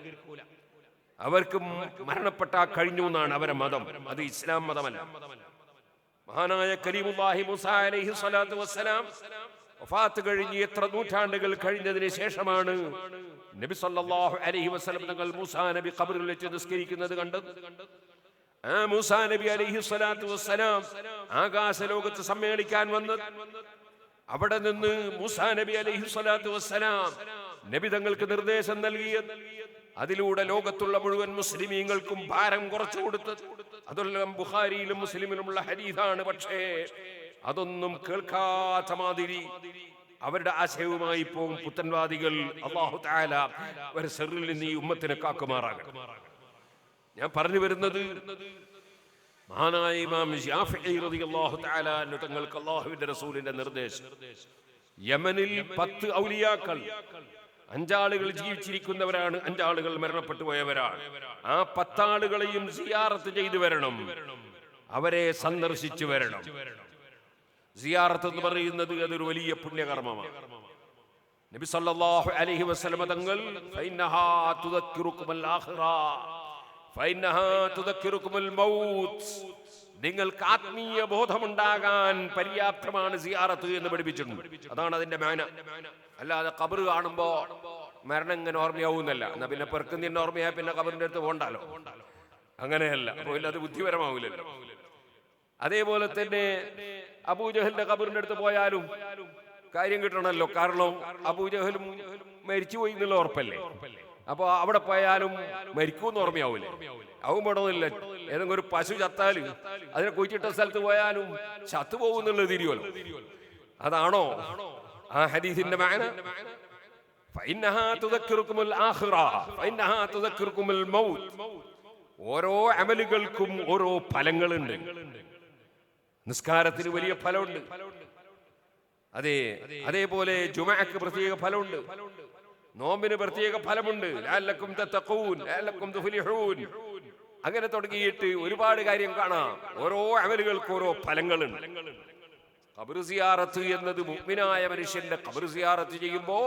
അവർക്ക് മരണപ്പെട്ടാ കഴിഞ്ഞു എന്നാണ് അവരെ മതം. അത് ഇസ്ലാം മതമല്ല. മഹാനായ കരീമുല്ലാഹി മൂസാ അലൈഹി സ്വലാത്തു വസ്സലാം വഫാത്ത് കഴിഞ്ഞ് എത്ര നൂറ്റാണ്ടുകൾ കഴിഞ്ഞതിന് ശേഷമാണ് നബി സല്ലല്ലാഹു അലൈഹി വസല്ലം തങ്ങൾ മൂസാ നബി ഖബറിൽ വെച്ച് നിസ്കരിക്കുന്നത് കണ്ടത്. മൂസാ നബി അലൈഹി സ്വലാത്തു വസ്സലാം ആകാശലോകത്ത് സമ്മേളിക്കാൻ വന്നത്. അവിടെ നിന്ന് മൂസാ നബി അലൈഹി സ്വലാത്തു വസ്സലാം നബി തങ്ങൾക്ക് നിർദ്ദേശം നൽകിയത്, അതിലൂടെ ലോകത്തുള്ള മുഴുവൻ മുസ്ലിമീങ്ങൾക്കും ഭാരം കുറച്ചു കൊടുത്തത്. അതെല്ലാം ബുഖാരിയിലും മുസ്ലിമിലുമുള്ള ഹദീസാണ്. പക്ഷേ അതൊന്നും കേൾക്കാത്ത മാതിരി അവരുടെ ആശയവുമായി പോകും പുത്തൻവാദികൾ. അല്ലാഹു തആല ഒരു ശർറിൽ നിന്ന് ഈ ഉമ്മത്തിനെ കാക്കുമാറാകട്ടെ. ഞാൻ പറഞ്ഞു വരുന്നത്, മഹാനായ ഇമാം ശാഫിഈ റളിയല്ലാഹു തആല അൻഹു തങ്ങൾക്ക് അല്ലാഹുവിന്റെ റസൂലിന്റെ നിർദ്ദേശം, യമനിൽ 10 ഔലിയാക്കൾ, 5 ആളുകൾ ജീവിച്ചിരിക്കുന്നവരാണ്, 5 ആളുകൾ മരണപ്പെട്ടു പോയവരാണ്. ആ 10 ആളുകളെയും സിയാറത്ത് ചെയ്തു വരണം, അവരെ സന്ദർശിച്ചു വരണം. സിയാറത്ത് എന്ന് പറയുന്നത് അതൊരു വലിയ പുണ്യകർമ്മമാണ്. നബി സല്ലല്ലാഹു അലൈഹി വസല്ലം തങ്ങൾ ഫൈനഹാ തുദക്കിറുകുൽ ആഖിറ ഫൈനഹാ തുദക്കിറുകുൽ മൗത്ത്, നിങ്ങൾക്ക് ആത്മീയ ബോധമുണ്ടാകാൻ പര്യാപ്തമാണ് സിയാറത്ത് എന്ന് പഠിപ്പിച്ചിട്ടുണ്ട്. അതാണ് അതിന്റെ മാന. അല്ലാതെ ഖബർ കാണുമ്പോ മരണം ഇങ്ങനെ ഓർമ്മയാവുന്നല്ല. എന്നാ പിന്നെ പെർക്കുന്നതിന്റെ ഓർമ്മയാ പിന്നെ ഖബറിന്റെ അടുത്ത് പോകണ്ടല്ലോ, അങ്ങനെയല്ല. അപ്പോൾ അത് ബുദ്ധിപരമാവില്ലല്ലോ. അതേപോലെ തന്നെ അബൂജഹലിന്റെ ഖബറിന്റെ അടുത്ത് പോയാലും കാര്യം കിട്ടണമല്ലോ. കാരണം അബൂജഹലും മരിച്ചുപോയി എന്നുള്ള ഉറപ്പല്ലേ. അപ്പൊ അവിടെ പോയാലും മരിക്കൂന്ന് ഓർമ്മയാവൂലേ? അവൻ പെടന്നില്ല. ഏതെങ്കിലും ഒരു പശു ചത്താല് അതിനെ കുഴിച്ചിട്ട സ്ഥലത്ത് പോയാലും ചത്തുപോകുന്നുള്ളത് തിരിയുമല്ലോ. അതാണോ ആ ഹദീസിന്റെ മാന? ഫഇന്നഹാ തുദക്കിറുകുൽ ആഖിറ ഫഇന്നഹാ തുദക്കിറുകുൽ മൗത്ത്. ഓരോ അമലുകൾക്കും ഓരോ ഫലങ്ങളുണ്ട്. നിസ്കാരത്തിന് വലിയ ഫലമുണ്ട്. അതേപോലെ ജുമഅക്ക് പ്രത്യേക ഫലമുണ്ട്, നോമ്പിന് പ്രത്യേക ഫലമുണ്ട്. ലഅല്ലക്കും തത്തഖൂൻ ലഅല്ലക്കും തുഫ്ലിഹൂൻ. അങ്ങനെ തുടങ്ങിയിട്ട് ഒരുപാട് കാര്യം കാണാം. ഓരോ അമലുകൾക്കും ഓരോ ഫലങ്ങളുണ്ട്. ഖബർ സിയാറത്ത് എന്നത് മുഅ്മിനായ മനുഷ്യന്റെ ഖബർ സിയാറത്ത് ചെയ്യുമ്പോ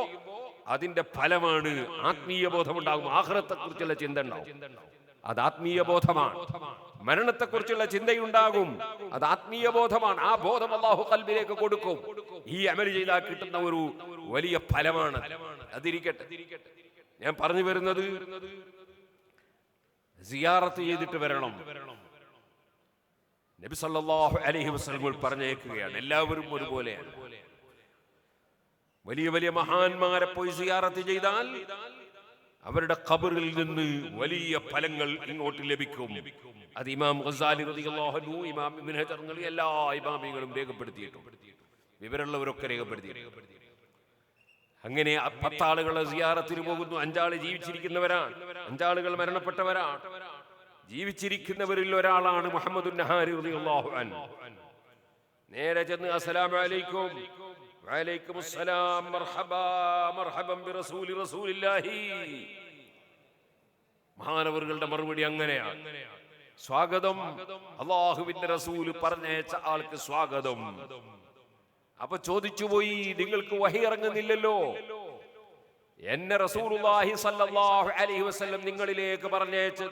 അതിന്റെ ഫലമാണ് ആത്മീയ ബോധമുണ്ടാകും. ആഖിറത്തെ കുറിച്ചുള്ള ചിന്ത ഉണ്ടാകും, അത് ആത്മീയ ബോധമാണ്. മരണത്തെ കുറിച്ചുള്ള ചിന്തയുണ്ടാകും, അത് ആത്മീയ ബോധമാണ്. ആ ബോധം അല്ലാഹു ഖൽബിലേക്ക് കൊടുക്കും. ഈ അമൽ ചെയ്താൽ കിട്ടുന്ന ഒരു വലിയ ഫലമാണ്. അതിരിക്കട്ടെ, ഞാൻ പറഞ്ഞു വരുന്നത് സിയാറത്ത് ചെയ്തിട്ട് വരണം. നബി സല്ലല്ലാഹു അലൈഹി വസല്ലം പറഞ്ഞേക്കുകയാണ്, എല്ലാവരും ഒരുപോലെയാണ്. വലിയ വലിയ മഹാന്മാരെ പോയി സിയാറത്ത് ചെയ്താൽ അവരുടെ ഖബറിൽ നിന്ന് വലിയ ഫലങ്ങൾ ഇങ്ങോട്ട് ലഭിക്കും. അത് ഇമാം ഗസാലി റളിയല്ലാഹു അൻഹു, ഇമാം ഇബ്നു ഹജർ, എല്ലാ ഇമാമികളും രേഖപ്പെടുത്തിയിട്ടുണ്ട്. വിവരമുള്ളവരൊക്കെ രേഖപ്പെടുത്തിയിട്ടുണ്ട്. അങ്ങനെ 10 ആളുകളെ സിയാറത്തിന് പോകുന്നു. 5 ആള് ജീവിച്ചിരിക്കുന്നവരാണ്, 5 ആളുകൾ മരണപ്പെട്ടവരാണ്. ജീവിച്ചിരിക്കുന്നവരിൽ ഒരാളാണ് മുഹമ്മദുൻ നഹാരി റളിയല്ലാഹു അൻഹു. നേരെ ചെന്ന് അസ്സലാമു അലൈക്കും, വഅലൈക്കും അസ്സലാം, മർഹബാ മർഹബൻ ബിറസൂലി റസൂലില്ലാഹി. മഹാനവറുകളുടെ മറുപടി അങ്ങനെയാണ്, സ്വാഗതം, അല്ലാഹുവിന്റെ റസൂല് പറഞ്ഞയച്ച ആൾക്ക് സ്വാഗതം. അപ്പൊ ചോദിച്ചുപോയി, നിങ്ങൾക്ക് വഹി ഇറങ്ങുന്നില്ലല്ലോ, എന്നെ റസൂലുള്ളാഹി സ്വല്ലല്ലാഹു അലൈഹി വസല്ലം നിങ്ങളിലേക്ക് പറഞ്ഞയച്ച്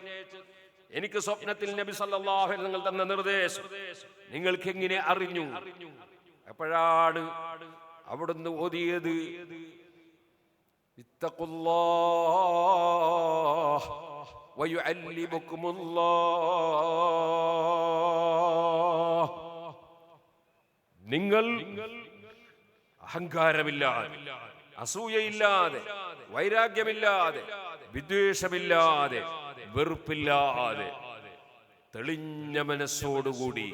എനിക്ക് സ്വപ്നത്തിൽ നബി സല്ലല്ലാഹു അലൈഹി വസല്ലം തന്ന നിർദ്ദേശം നിങ്ങൾക്ക് എങ്ങനെ അറിഞ്ഞു? അപ്പോഴാണ് അവിടുന്ന് ഓതിയത്, ഇത്തഖുല്ലാഹ് വയുഅല്ലിമുകുമുല്ലാഹ്. നിങ്ങൾ അഹങ്കാരമില്ലാതെ, അസൂയയില്ലാതെ, വൈരാഗ്യമില്ലാതെ, വിദ്വേഷമില്ലാതെ, വെറുപ്പില്ലാതെ, തെളിഞ്ഞ മനസ്സോടുകൂടി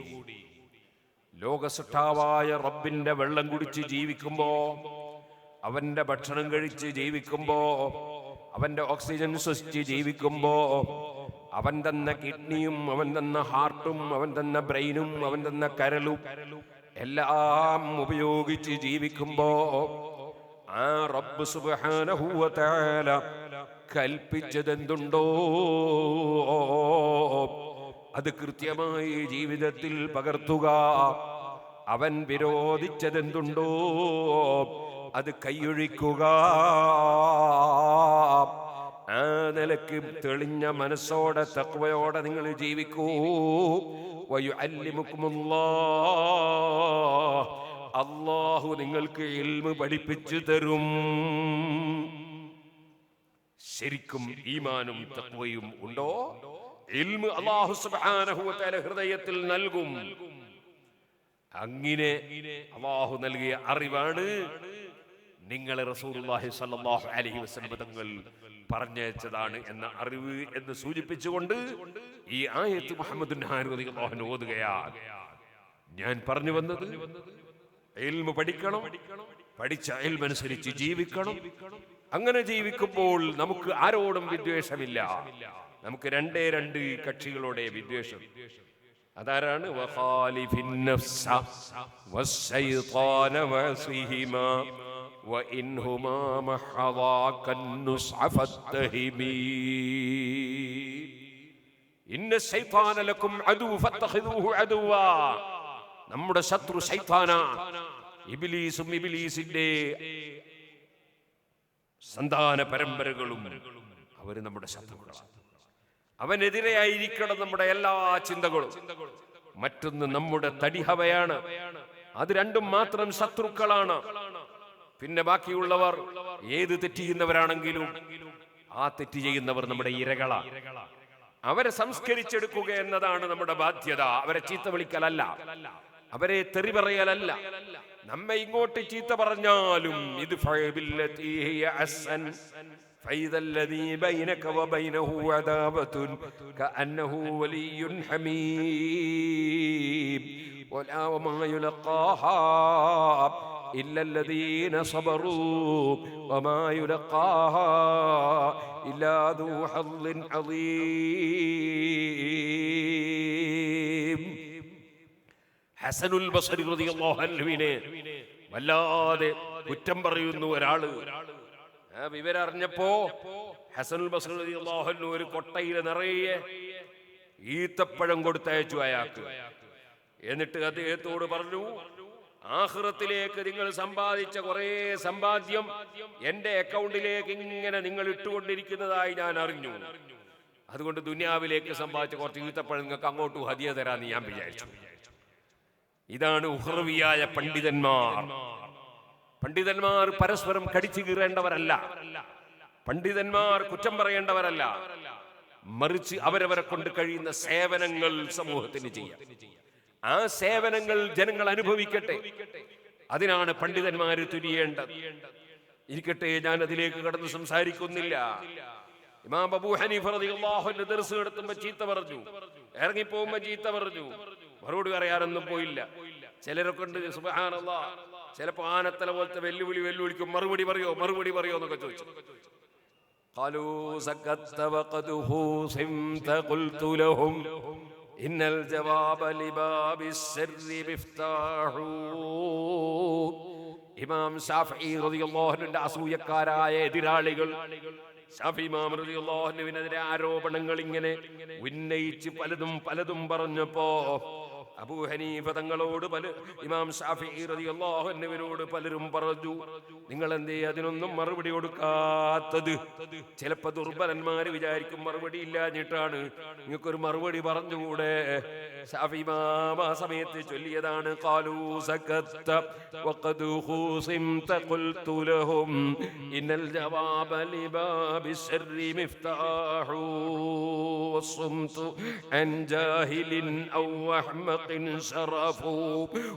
ലോകസൃഷ്ടാവായ റബ്ബിന്റെ വെള്ളം കുടിച്ച് ജീവിക്കുമ്പോ, അവന്റെ ഭക്ഷണം കഴിച്ച് ജീവിക്കുമ്പോ, അവന്റെ ഓക്സിജൻ ശ്വസിച്ച് ജീവിക്കുമ്പോ, അവൻ തന്ന കിഡ്നിയും അവൻ തന്ന ഹാർട്ടും അവൻ തന്ന ബ്രെയിനും അവൻ തന്ന കരളും എല്ലാം ഉപയോഗിച്ച് ജീവിക്കുമ്പോ ആ റബ്ബ് സുബ്ഹാനഹു വ തആല കൽപ്പിച്ചതെന്തുണ്ടോ അത് കൃത്യമായി ജീവിതത്തിൽ പകർത്തുക. അവൻ വിരോധിച്ചതെന്തുണ്ടോ അത് കൈയൊഴിക്കുക. ആ നിലക്ക് തെളിഞ്ഞ മനസ്സോടെ തഖ്വയോടെ നിങ്ങൾ ജീവിക്കൂ. വയുഅല്ലിമുകുമുല്ലാഹ്, അല്ലാഹു നിങ്ങൾക്ക് ഇൽമു പഠിപ്പിച്ചു തരും. ശരിക്കും ഈമാനും തഖ്വയും ഉണ്ടോ? ഇൽമ് അല്ലാഹു സുബ്ഹാനഹു വ തആല ഹൃദയത്തിൽ നൽകും. അങ്ങനെ അല്ലാഹു നൽകിയ അറിവാണ് നിങ്ങളെ റസൂലുള്ളാഹി സ്വല്ലല്ലാഹു അലൈഹി വസല്ലം തങ്ങൾ പറഞ്ഞയച്ചതാണ് എന്ന അറിവ് എന്ന് സൂചിപ്പിച്ചുകൊണ്ട് ഈ ആയത്ത് മുഹമ്മദ് റളിയല്ലാഹു അൻഹു ഓതുകയാണ്. ഞാൻ പറഞ്ഞു വന്നത് ഇൽമു പഠിക്കണം, പഠിച്ച ഇൽമനുസരിച്ച് ജീവിക്കണം. അങ്ങനെ ജീവിക്കുമ്പോൾ നമുക്ക് ആരോടും വിദ്വേഷമില്ല. നമുക്ക് രണ്ടേ രണ്ട് കക്ഷികളോടെ വിദ്വേഷം. അതാരാണ്? വഖാലിഫിൻ നഫ്സ വശൈത്വാന വസിഹിമാ വഇൻഹുമാ മഹദാകൻ നുസ്അ ഫത്തഹിമീ ഇന്ന ശൈത്താന ലക്കും അദു ഫത്തഖിദൂഹു അദുവാ. നമ്മുടെ ശത്രു ശൈത്താനാണ്. ഇബ്ലീസും ഇബ്ലീസിന്റെ സന്താന പരമ്പരകളും അവര് നമ്മുടെ ശത്രുക്കളാണ്. അവനെതിരെയായിരിക്കണം നമ്മുടെ എല്ലാ ചിന്തകളും. മറ്റൊന്ന് നമ്മുടെ തടിഹവയാണ്. അത് രണ്ടും മാത്രം ശത്രുക്കളാണ്. പിന്നെ ബാക്കിയുള്ളവർ ഏത് തെറ്റ് ചെയ്യുന്നവരാണെങ്കിലും ആ തെറ്റ് ചെയ്യുന്നവർ നമ്മുടെ ഇരകളാണ്. അവരെ സംസ്കരിച്ചെടുക്കുക എന്നതാണ് നമ്മുടെ ബാധ്യത. അവരെ ചീത്ത വിളിക്കലല്ല, അവരെ തെറി പറയലല്ല. നമ്മെ ഇങ്ങോട്ട് ചീത്ത പറഞ്ഞാലും ഇത് فإذا الذي بينك وبينه عداوة كأنه ولي حميم وما يلقاها إلا الذين صبروا وما يلقاها إلا ذو حظ عظيم. ഹസനുൽ ബസ്രി റളിയല്ലാഹു അൻഹുവിനെ വല്ലാതെ കുറ്റം പറയുന്നു ഒരാള്. വിവരം അറിഞ്ഞപ്പോ ഹസനുൽ ബസ്രി റളിയല്ലാഹു അൻഹു ഒരു കൊട്ടയിൽ നിറയെ ഈത്തപ്പഴം കൊടുത്തയച്ചു അയാൾക്ക്. എന്നിട്ട് അദ്ദേഹത്തോട് പറഞ്ഞു, ആഖിറത്തിലേക്ക് നിങ്ങൾ സമ്പാദിച്ച കുറെ സമ്പാദ്യം എന്റെ അക്കൗണ്ടിലേക്ക് ഇങ്ങനെ നിങ്ങൾ ഇട്ടുകൊണ്ടിരിക്കുന്നതായി ഞാൻ അറിഞ്ഞു. അതുകൊണ്ട് ദുനിയാവിലേക്ക് സമ്പാദിച്ച കുറച്ച് ഈത്തപ്പഴം നിങ്ങൾക്ക് അങ്ങോട്ട് ഹദിയ തരാന്ന് ഞാൻ വിചാരിച്ചു. ഇതാണ് ഉഹ്റവിയായ പണ്ഡിതന്മാർ. പണ്ഡിതന്മാർ പരസ്പരം കടിച്ചു കീറേണ്ടവരല്ല. പണ്ഡിതന്മാർ കുറ്റം പറയേണ്ടവരല്ല. മറിച്ച് അവരവരെ കൊണ്ട് കഴിയുന്ന സേവനങ്ങൾ സമൂഹത്തിന് ചെയ്യാം. ആ സേവനങ്ങൾ ജനങ്ങൾ അനുഭവിക്കട്ടെ. അതിനാണ് പണ്ഡിതന്മാര് തുനിയേണ്ടത്. ഇരിക്കട്ടെ, ഞാൻ അതിലേക്ക് കടന്ന് സംസാരിക്കുന്നില്ല. ഇമാം അബൂ ഹനീഫ റളിയല്ലാഹു അൻഹു ദർസ് നടത്തുമ്പോൾ ചീത്ത പറഞ്ഞു, ഇറങ്ങിപ്പോകുമ്പോ ചീത്ത പറഞ്ഞു. മറുപടി പറയാനൊന്നും പോയില്ല. ചിലരൊക്കെ ഉണ്ട് സുബ്ഹാനല്ലാഹ്, ചിലപ്പോ ആനത്തല പോലത്തെ വെല്ലുവിളിക്കും. മറുപടി പറയോ എന്നൊക്കെ ചോദിച്ചു. ഖാലൂ സക്കത്ത വഖദുഹു സിംത ഖുൽതു ലഹും ഇന്നൽ ജവാബ ലിബാബിസ് സിർരി മിഫ്താഹു. ഇമാം ശാഫിഈ റളിയല്ലാഹു അൻഹുവിന്റെ അസൂയക്കാരായ എതിരാളികൾ ശാഫി ഇമാം റളിയല്ലാഹു അൻഹുവിനെതിരെ ആരോപണങ്ങൾ ഇങ്ങനെ ഉന്നയിച്ച് പലതും പറഞ്ഞപ്പോ അബൂ ഹനീഫ തങ്ങളോട് ഇമാം ശാഫിഈ റളിയല്ലാഹു അൻഹുവിനോട് പലരും പറഞ്ഞു, നിങ്ങൾ എന്തേ അതിനൊന്നും മറുപടി കൊടുക്കാത്തത്? ചിലപ്പോ ദുർബലന്മാര് വിചാരിക്കും മറുപടി ഇല്ലാഞ്ഞിട്ടാണ്. നിങ്ങൾക്കൊരു മറുപടി പറഞ്ഞുകൂടെ? ശാഫി ഇമാം ആ സമയത്ത് ചൊല്ലിയതാണ്, ഖാലൂ സകത്ത വഖദ് ഖുസിംത ഖുൽതു ലഹും ഇന്നൽ ജവാബ ലിബാബിസ് സിർരി മിഫ്താഹു വസ്സുംതു അൻ ജാഹിലിൻ ഔ അഹ്മഖിൻ ശറഫു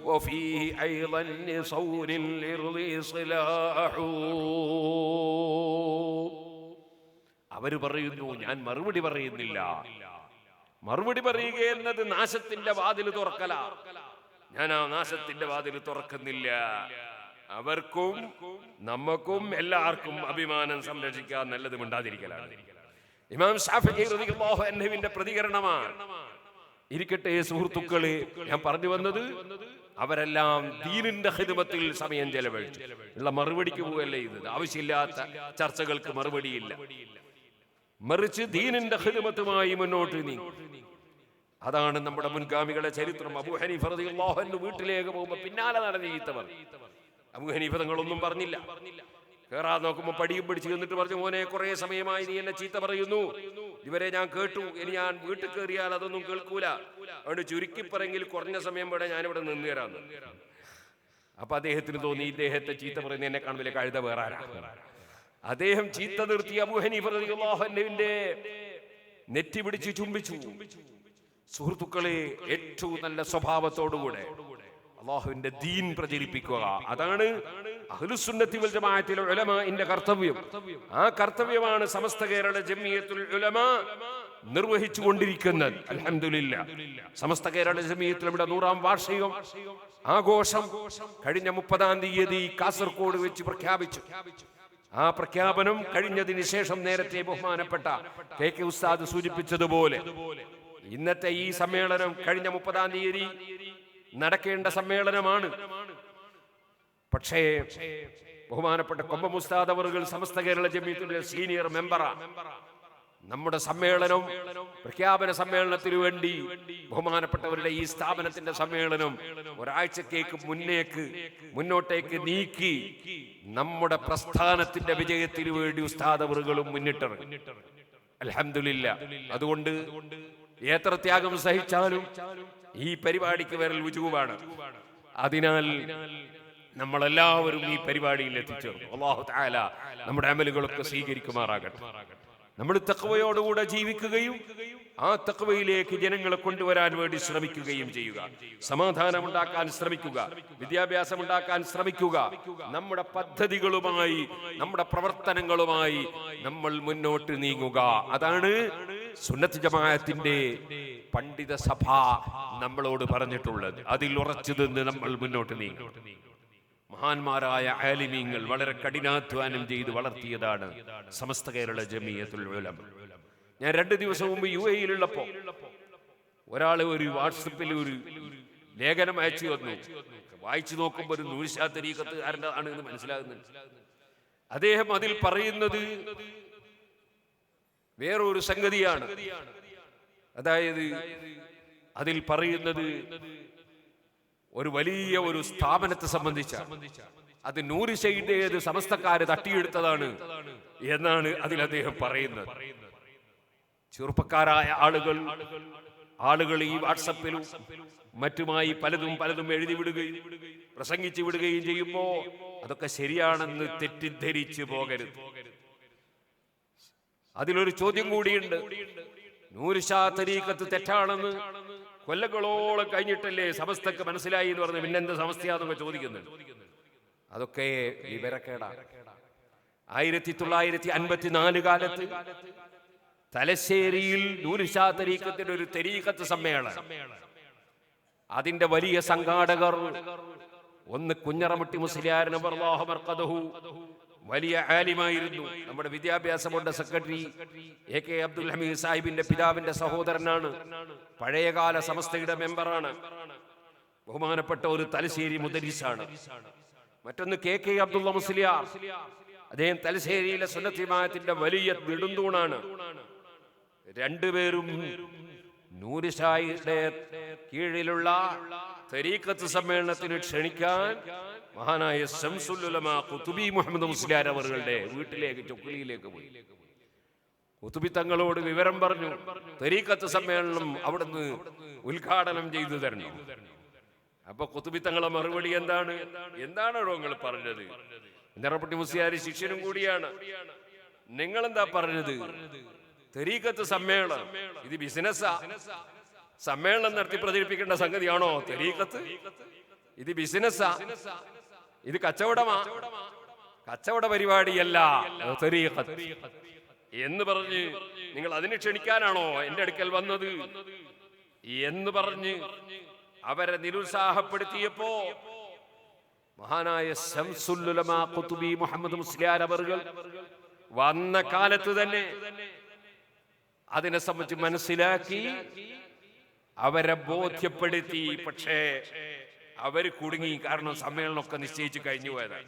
വഫീഹി അയ്ളൻ ലിസൗനിൽ ലിർളി സിലാഹു. അവര് പറയുന്നു, ഞാൻ മറുപടി പറയുന്നില്ല. മറുപടി പറയുക എന്നത് നാശത്തിന്റെ വാതിൽ തുറക്കല. ഞാൻ ആ നാശത്തിന്റെ വാതിൽ തുറക്കുന്നില്ല. അവർക്കും നമുക്കും എല്ലാവർക്കും അഭിമാനം സംരക്ഷിക്കാൻ നല്ലത് മിണ്ടാതിരിക്കലാണ്. ഇമാം ശാഫിഈ റളിയല്ലാഹു അൻഹുവിന്റെ പ്രതികരണമാണ്. ഇരിക്കട്ടെ സുഹൃത്തുക്കളെ, ഞാൻ പറഞ്ഞു വന്നത് അവരെല്ലാം ദീനിന്റെ ഖിദ്മത്തിൽ സമയം ചെലവഴിച്ചു. ഉള്ള മറുപടിക്ക് പോവല്ലേ ഇത്? ആവശ്യമില്ലാത്ത ചർച്ചകൾക്ക് മറുപടിയില്ല. മറിച്ച് ദീനിന്റെ ഖിദ്മത്തുമായി മുന്നോട്ട് നീങ്ങി. അതാണ് നമ്മുടെ മുൻഗാമികളുടെ ചരിത്രം. അബൂ ഹനീഫ റളിയല്ലാഹു അൻഹു വീട്ടിലേക്ക് പോകുമ്പോൾ പിന്നാലെ നടന്ന് ചീത്ത പറഞ്ഞു. അബൂ ഹനീഫ തങ്ങളൊന്നും പറഞ്ഞില്ല. കേറാൻ നോക്കുമ്പോൾ പടിയും പിടിച്ച് എന്നിട്ട് പറഞ്ഞു, മോനെ കുറെ സമയമായി നീ എന്നെ ചീത്ത പറയുന്നു, ഇവരെ ഞാൻ കേട്ടു, ഇനി ഞാൻ വീട്ടിൽ കയറിയാൽ അതൊന്നും കേൾക്കൂല, അതുകൊണ്ട് ചുരുക്കി പറയെങ്കിൽ കുറഞ്ഞ സമയം ഇവിടെ ഞാനിവിടെ നിന്ന് തരാന്ന്. അപ്പൊ അദ്ദേഹത്തിന് തോന്നി, ഇദ്ദേഹത്തെ ചീത്ത പറയുന്ന എന്നെ കാണുമ്പോൾ കഴുത വേറാരാ. അദ്ദേഹം ചീത്ത നിർത്തി. അബൂ ഹനീഫ റളിയല്ലാഹു അൻഹുവിന്റെ നെറ്റി പിടിച്ച് ചുംബിച്ചു. സുഹൃത്തുക്കളെ, ഏറ്റവും നല്ല സ്വഭാവത്തോടുകൂടെ അള്ളാഹുവിന്റെ ദീൻ പ്രചരിപ്പിക്കുക, അതാണ് അഹ്ലുസുന്നത്തി വൽ ജമാഅത്തിലെ ഉലമാഇന്റെ കർത്തവ്യം. ആ കർത്തവ്യമാണ് സമസ്ത കേരള ജംഇയ്യത്തുൽ ഉലമാ നിർവഹിച്ചു കൊണ്ടിരിക്കുന്നത്. അൽഹംദുലില്ലാഹ്, സമസ്ത കേരള ജംഇയ്യത്തുൽ ഉലമയുടെ 100ാം വാർഷികം ആഘോഷം കഴിഞ്ഞ 30-ാം തീയതി കാസർഗോഡ് വെച്ച് പ്രഖ്യാപിച്ചു. ആ പ്രഖ്യാപനം കഴിഞ്ഞതിന് ശേഷം നേരത്തെ ബഹുമാനപ്പെട്ട കെ ഉസ്താദ് സൂചിപ്പിച്ചതുപോലെ ഇന്നത്തെ ഈ സമ്മേളനം കഴിഞ്ഞ 30-ാം തീയതി നടക്കേണ്ട സമ്മേളനമാണ്. പക്ഷേ ബഹുമാനപ്പെട്ട കൊമ്പം ഉസ്താദ് അവറുകൾ സമസ്ത കേരള ജംഇയ്യത്തിന്റെ സീനിയർ മെമ്പറാണ്. നമ്മുടെ സമ്മേളനം, പ്രഖ്യാപന സമ്മേളനത്തിനു വേണ്ടി ബഹുമാനപ്പെട്ടവരുടെ ഈ സ്ഥാപനത്തിന്റെ സമ്മേളനം ഒരാഴ്ചക്കേക്ക് മുന്നോട്ടേക്ക് നീക്കി നമ്മുടെ പ്രസ്ഥാനത്തിന്റെ വിജയത്തിനു വേണ്ടി ഉസ്താദ് അവറുകളും മുന്നിട്ടിറങ്ങി. അൽഹംദുലില്ലാഹ്. അതുകൊണ്ട് എത്ര ത്യാഗം സഹിച്ചാലും ഈ പരിപാടിക്ക് വരൽ വുജൂബാണ്. അതിനാൽ നമ്മളെല്ലാവരും ഈ പരിപാടിയിൽ എത്തിച്ചേർന്നു. അല്ലാഹു തആല നമ്മുടെ അമലുകളൊക്കെ സ്വീകരിക്കുമാറാകട്ടെ. നമ്മൾ തഖ്വയോടുകൂടെ ജീവിക്കുകയും ആ തഖ്വയിലേക്ക് ജനങ്ങളെ കൊണ്ടുവരാൻ വേണ്ടി ശ്രമിക്കുകയും ചെയ്യുക. സമാധാനം ഉണ്ടാക്കാൻ ശ്രമിക്കുക, വിദ്യാഭ്യാസം ഉണ്ടാക്കാൻ ശ്രമിക്കുക. നമ്മുടെ പദ്ധതികളുമായി, നമ്മുടെ പ്രവർത്തനങ്ങളുമായി നമ്മൾ മുന്നോട്ട് നീങ്ങുക. അതാണ് സുന്നത്ത് ജമാഅത്തിന്റെ പണ്ഡിത സഭ നമ്മളോട് പറഞ്ഞിട്ടുള്ളത്. അതിൽ ഉറച്ചു നിന്ന് നമ്മൾ മുന്നോട്ട് നീങ്ങും. മഹാന്മാരായ ആലിമീങ്ങൾ വളരെ കഠിനാധ്വാനം ചെയ്ത് വളർത്തിയതാണ് സമസ്ത കേരള ജംഇയ്യത്തുൽ ഉലമ. ഞാൻ 2 ദിവസം മുമ്പ് UAE-യിലുള്ളപ്പോ ഒരാൾ ഒരു വാട്സപ്പിൽ ഒരു ലേഖനം അയച്ചു വന്നു. വായിച്ചു നോക്കുമ്പോൾ ഒരു നൂർഷാ തരീഖത്തുകാരൻ്റെ ആണ് എന്ന് മനസ്സിലാകുന്നുണ്ട്. അദ്ദേഹം അതിൽ പറയുന്നത് വേറൊരു സംഗതിയാണ്. അതായത് അതിൽ പറയുന്നത് ഒരു വലിയ ഒരു സ്ഥാപനത്തെ സംബന്ധിച്ച, അത് നൂർഷയുടേത് സമസ്തക്കാര് തട്ടിയെടുത്തതാണ് എന്നാണ് അതിൽ അദ്ദേഹം പറയുന്നത്. ചെറുപ്പക്കാരായ ആളുകൾ ഈ വാട്സപ്പിലും മറ്റുമായി പലതും എഴുതി വിടുകയും പ്രസംഗിച്ചു വിടുകയും ചെയ്യുമ്പോ അതൊക്കെ ശരിയാണെന്ന് തെറ്റിദ്ധരിച്ചു പോകരുത്. അതിലൊരു ചോദ്യം കൂടിയുണ്ട്. നൂർഷാ തരീഖത്ത് തെറ്റാണെന്ന് കൊല്ലങ്ങളോളം കഴിഞ്ഞിട്ടല്ലേ സമസ്തക്ക് മനസ്സിലായി എന്ന് പറഞ്ഞ് പിന്നെന്ത് സമസ്തയാന്നൊക്കെ ചോദിക്കുന്നുണ്ട്. അതൊക്കെ വിവരക്കേടാണ്. 1954 കാലത്ത് തലശ്ശേരിയിൽ നൂർഷാ തരീഖത്തിന്റെ ഒരു തരീഖത്ത് സമ്മേളനം, അതിന്റെ വലിയ സംഘാടകർ ഒന്ന് കുഞ്ഞറമുട്ടി മുസ്ലിയാർ നബറല്ലാഹു മർഖദഹു, വലിയ ആലിമായിരുന്നു. നമ്മുടെ വിദ്യാഭ്യാസ board secretary AK Abdul Hameed സാഹിബിന്റെ പിതാവിന്റെ സഹോദരനാണ്. പഴയകാല സമസ്തയുടെ മെമ്പറാണ്. ബഹുമാനപ്പെട്ട ഒരു തലശ്ശേരി മുദരിസാണ്. മറ്റൊന്ന് KK അബ്ദുള്ള മുസ്ലിയാർ, അദ്ദേഹം തലശ്ശേരിയിലെ സുന്നത്ത് ജമാഅത്തിന്റെ വലിയ നെടുന്തൂണാണ്. രണ്ടുപേരും നൂർഷായുടെ കീഴിലുള്ള തരീഖത്ത് സമ്മേളനത്തിന് ക്ഷണിക്കാൻ മഹാനായ ശംസുൽ ഉലമാ ഖുതുബി മുഹമ്മദ് മുസ്ലിയാർ അവരുടെ വീട്ടിലേക്ക് ചൊക്ലിയിലേക്ക് പോയി. ഖുതുബി തങ്ങളോട് വിവരം പറഞ്ഞു, തരീഖത്ത് സമ്മേളനം അവിടുന്ന് ഉദ്ഘാടനം ചെയ്തു തരണം. അപ്പൊ ഖുതുബി തങ്ങളെ മറുപടി എന്താണോ നിങ്ങൾ പറഞ്ഞത്? നിറപ്പട്ടി മുസ്ലിയാർ ശിഷ്യനും കൂടിയാണ്. നിങ്ങളെന്താ പറഞ്ഞത്? തരീഖത്ത് സമ്മേളനം ഇത് ബിസിനസ്സാ? സമ്മേളനം നടത്തി പ്രചരിപ്പിക്കേണ്ട സംഗതിയാണോ തരീഖത്ത്? ഇത് ബിസിനസ്സാ? ഇത് കച്ചവടമാ? കച്ചവട പരിപാടിയല്ല തരീഖത്ത് എന്ന് പറഞ്ഞ് നിങ്ങൾ അതിന് ക്ഷണിക്കാനാണോ എന്റെ അടുക്കൽ വന്നത് എന്ന് പറഞ്ഞ് അവരെ നിരുത്സാഹപ്പെടുത്തിയപ്പോ മഹാനായ ശംസുൽ ഉലമാ ഖുതുബി മുഹമ്മദ് മുസ്ലിയാർ അവറുകൾ വന്ന കാലത്ത് തന്നെ അതിനെ സംബന്ധിച്ച് മനസ്സിലാക്കി അവരെ ബോധ്യപ്പെടുത്തി. പക്ഷേ അവര് കുടുങ്ങി. കാരണം സമ്മേളനമൊക്കെ നിശ്ചയിച്ചു കഴിഞ്ഞു പോയതാണ്,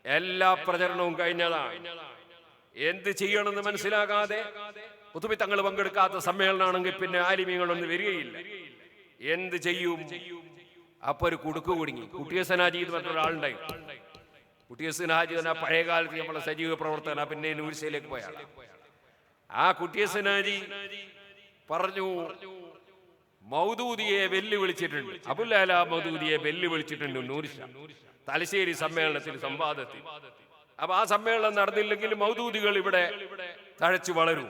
എല്ലാ പ്രചരണവും കഴിഞ്ഞതാണ്. എന്ത് ചെയ്യണമെന്ന് മനസ്സിലാകാതെ ഖുതുബി തങ്ങൾ പങ്കെടുക്കാത്ത സമ്മേളനമാണെങ്കിൽ പിന്നെ ആലിമീങ്ങളൊന്നും വരികയില്ല. എന്ത് ചെയ്യും? അപ്പൊ ഒരു കുടുക്ക് കുടുങ്ങി. കുട്ടിയസൻ ഹാജി എന്ന് പറഞ്ഞ ഒരാളുണ്ടായി. കുട്ടിയസൻ ഹാജി തന്നെ പഴയ കാലത്ത് നമ്മളെ സജീവ പ്രവർത്തന, പിന്നെ നൂർഷയിലേക്ക് പോയാണ്. ആ കുട്ടിയസൻ ഹാജി പറഞ്ഞു, മൗദൂദിയെ വെല്ലുവിളിച്ചിട്ടുണ്ട്, അബുൽ അല മൗദൂദിയെ വെല്ലുവിളിച്ചിട്ടുണ്ട് നൂർഷ തലശ്ശേരി സമ്മേളനത്തിൽ, സംവാദത്തിൽ. അപ്പൊ ആ സമ്മേളനം നടന്നില്ലെങ്കിൽ മൗദൂദികൾ ഇവിടെ തഴച്ചു വളരും,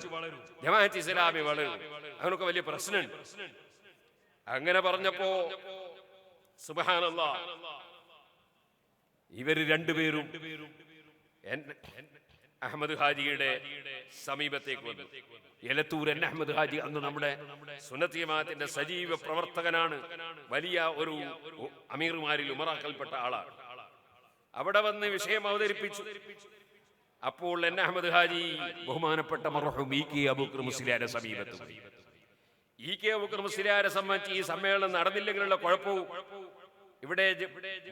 ജമാഅത്ത് ഇസ്ലാമി വളരും, അവനൊക്കെ വലിയ പ്രശ്നമുണ്ട്. അങ്ങനെ പറഞ്ഞപ്പോ സുബ്ഹാനല്ലാഹ് ഇവര് രണ്ടുപേരും അഹമ്മദ് ഹാജിയുടെ സമീപത്തേക്ക് വന്നു. എലത്തൂർ എൻ അഹമ്മദ് ഹാജി അന്ന് നമ്മുടെ സുന്നത്ത് ജമാഅത്തിന്റെ സജീവ പ്രവർത്തകനാണ്, വലിയ ഒരു അമീർമാരിൽ ഉമറാക്കൽപ്പെട്ട ആളാണ്. അവിടെ വന്ന് വിഷയം അവതരിപ്പിച്ചു. അപ്പോൾ എൻ അഹമ്മദ് ഹാജി ബഹുമാനപ്പെട്ട മർഹൂം ഇ കെ അബൂബക്കർ മുസ്ലിയാരെ സമീപത്ത് പോയി. ഇ കെ അബൂബക്കർ മുസ്ലിയാരെ സംബന്ധിച്ച് ഈ സമ്മേളനം നടന്നില്ലെങ്കിലുള്ള കുഴപ്പവും ഇവിടെ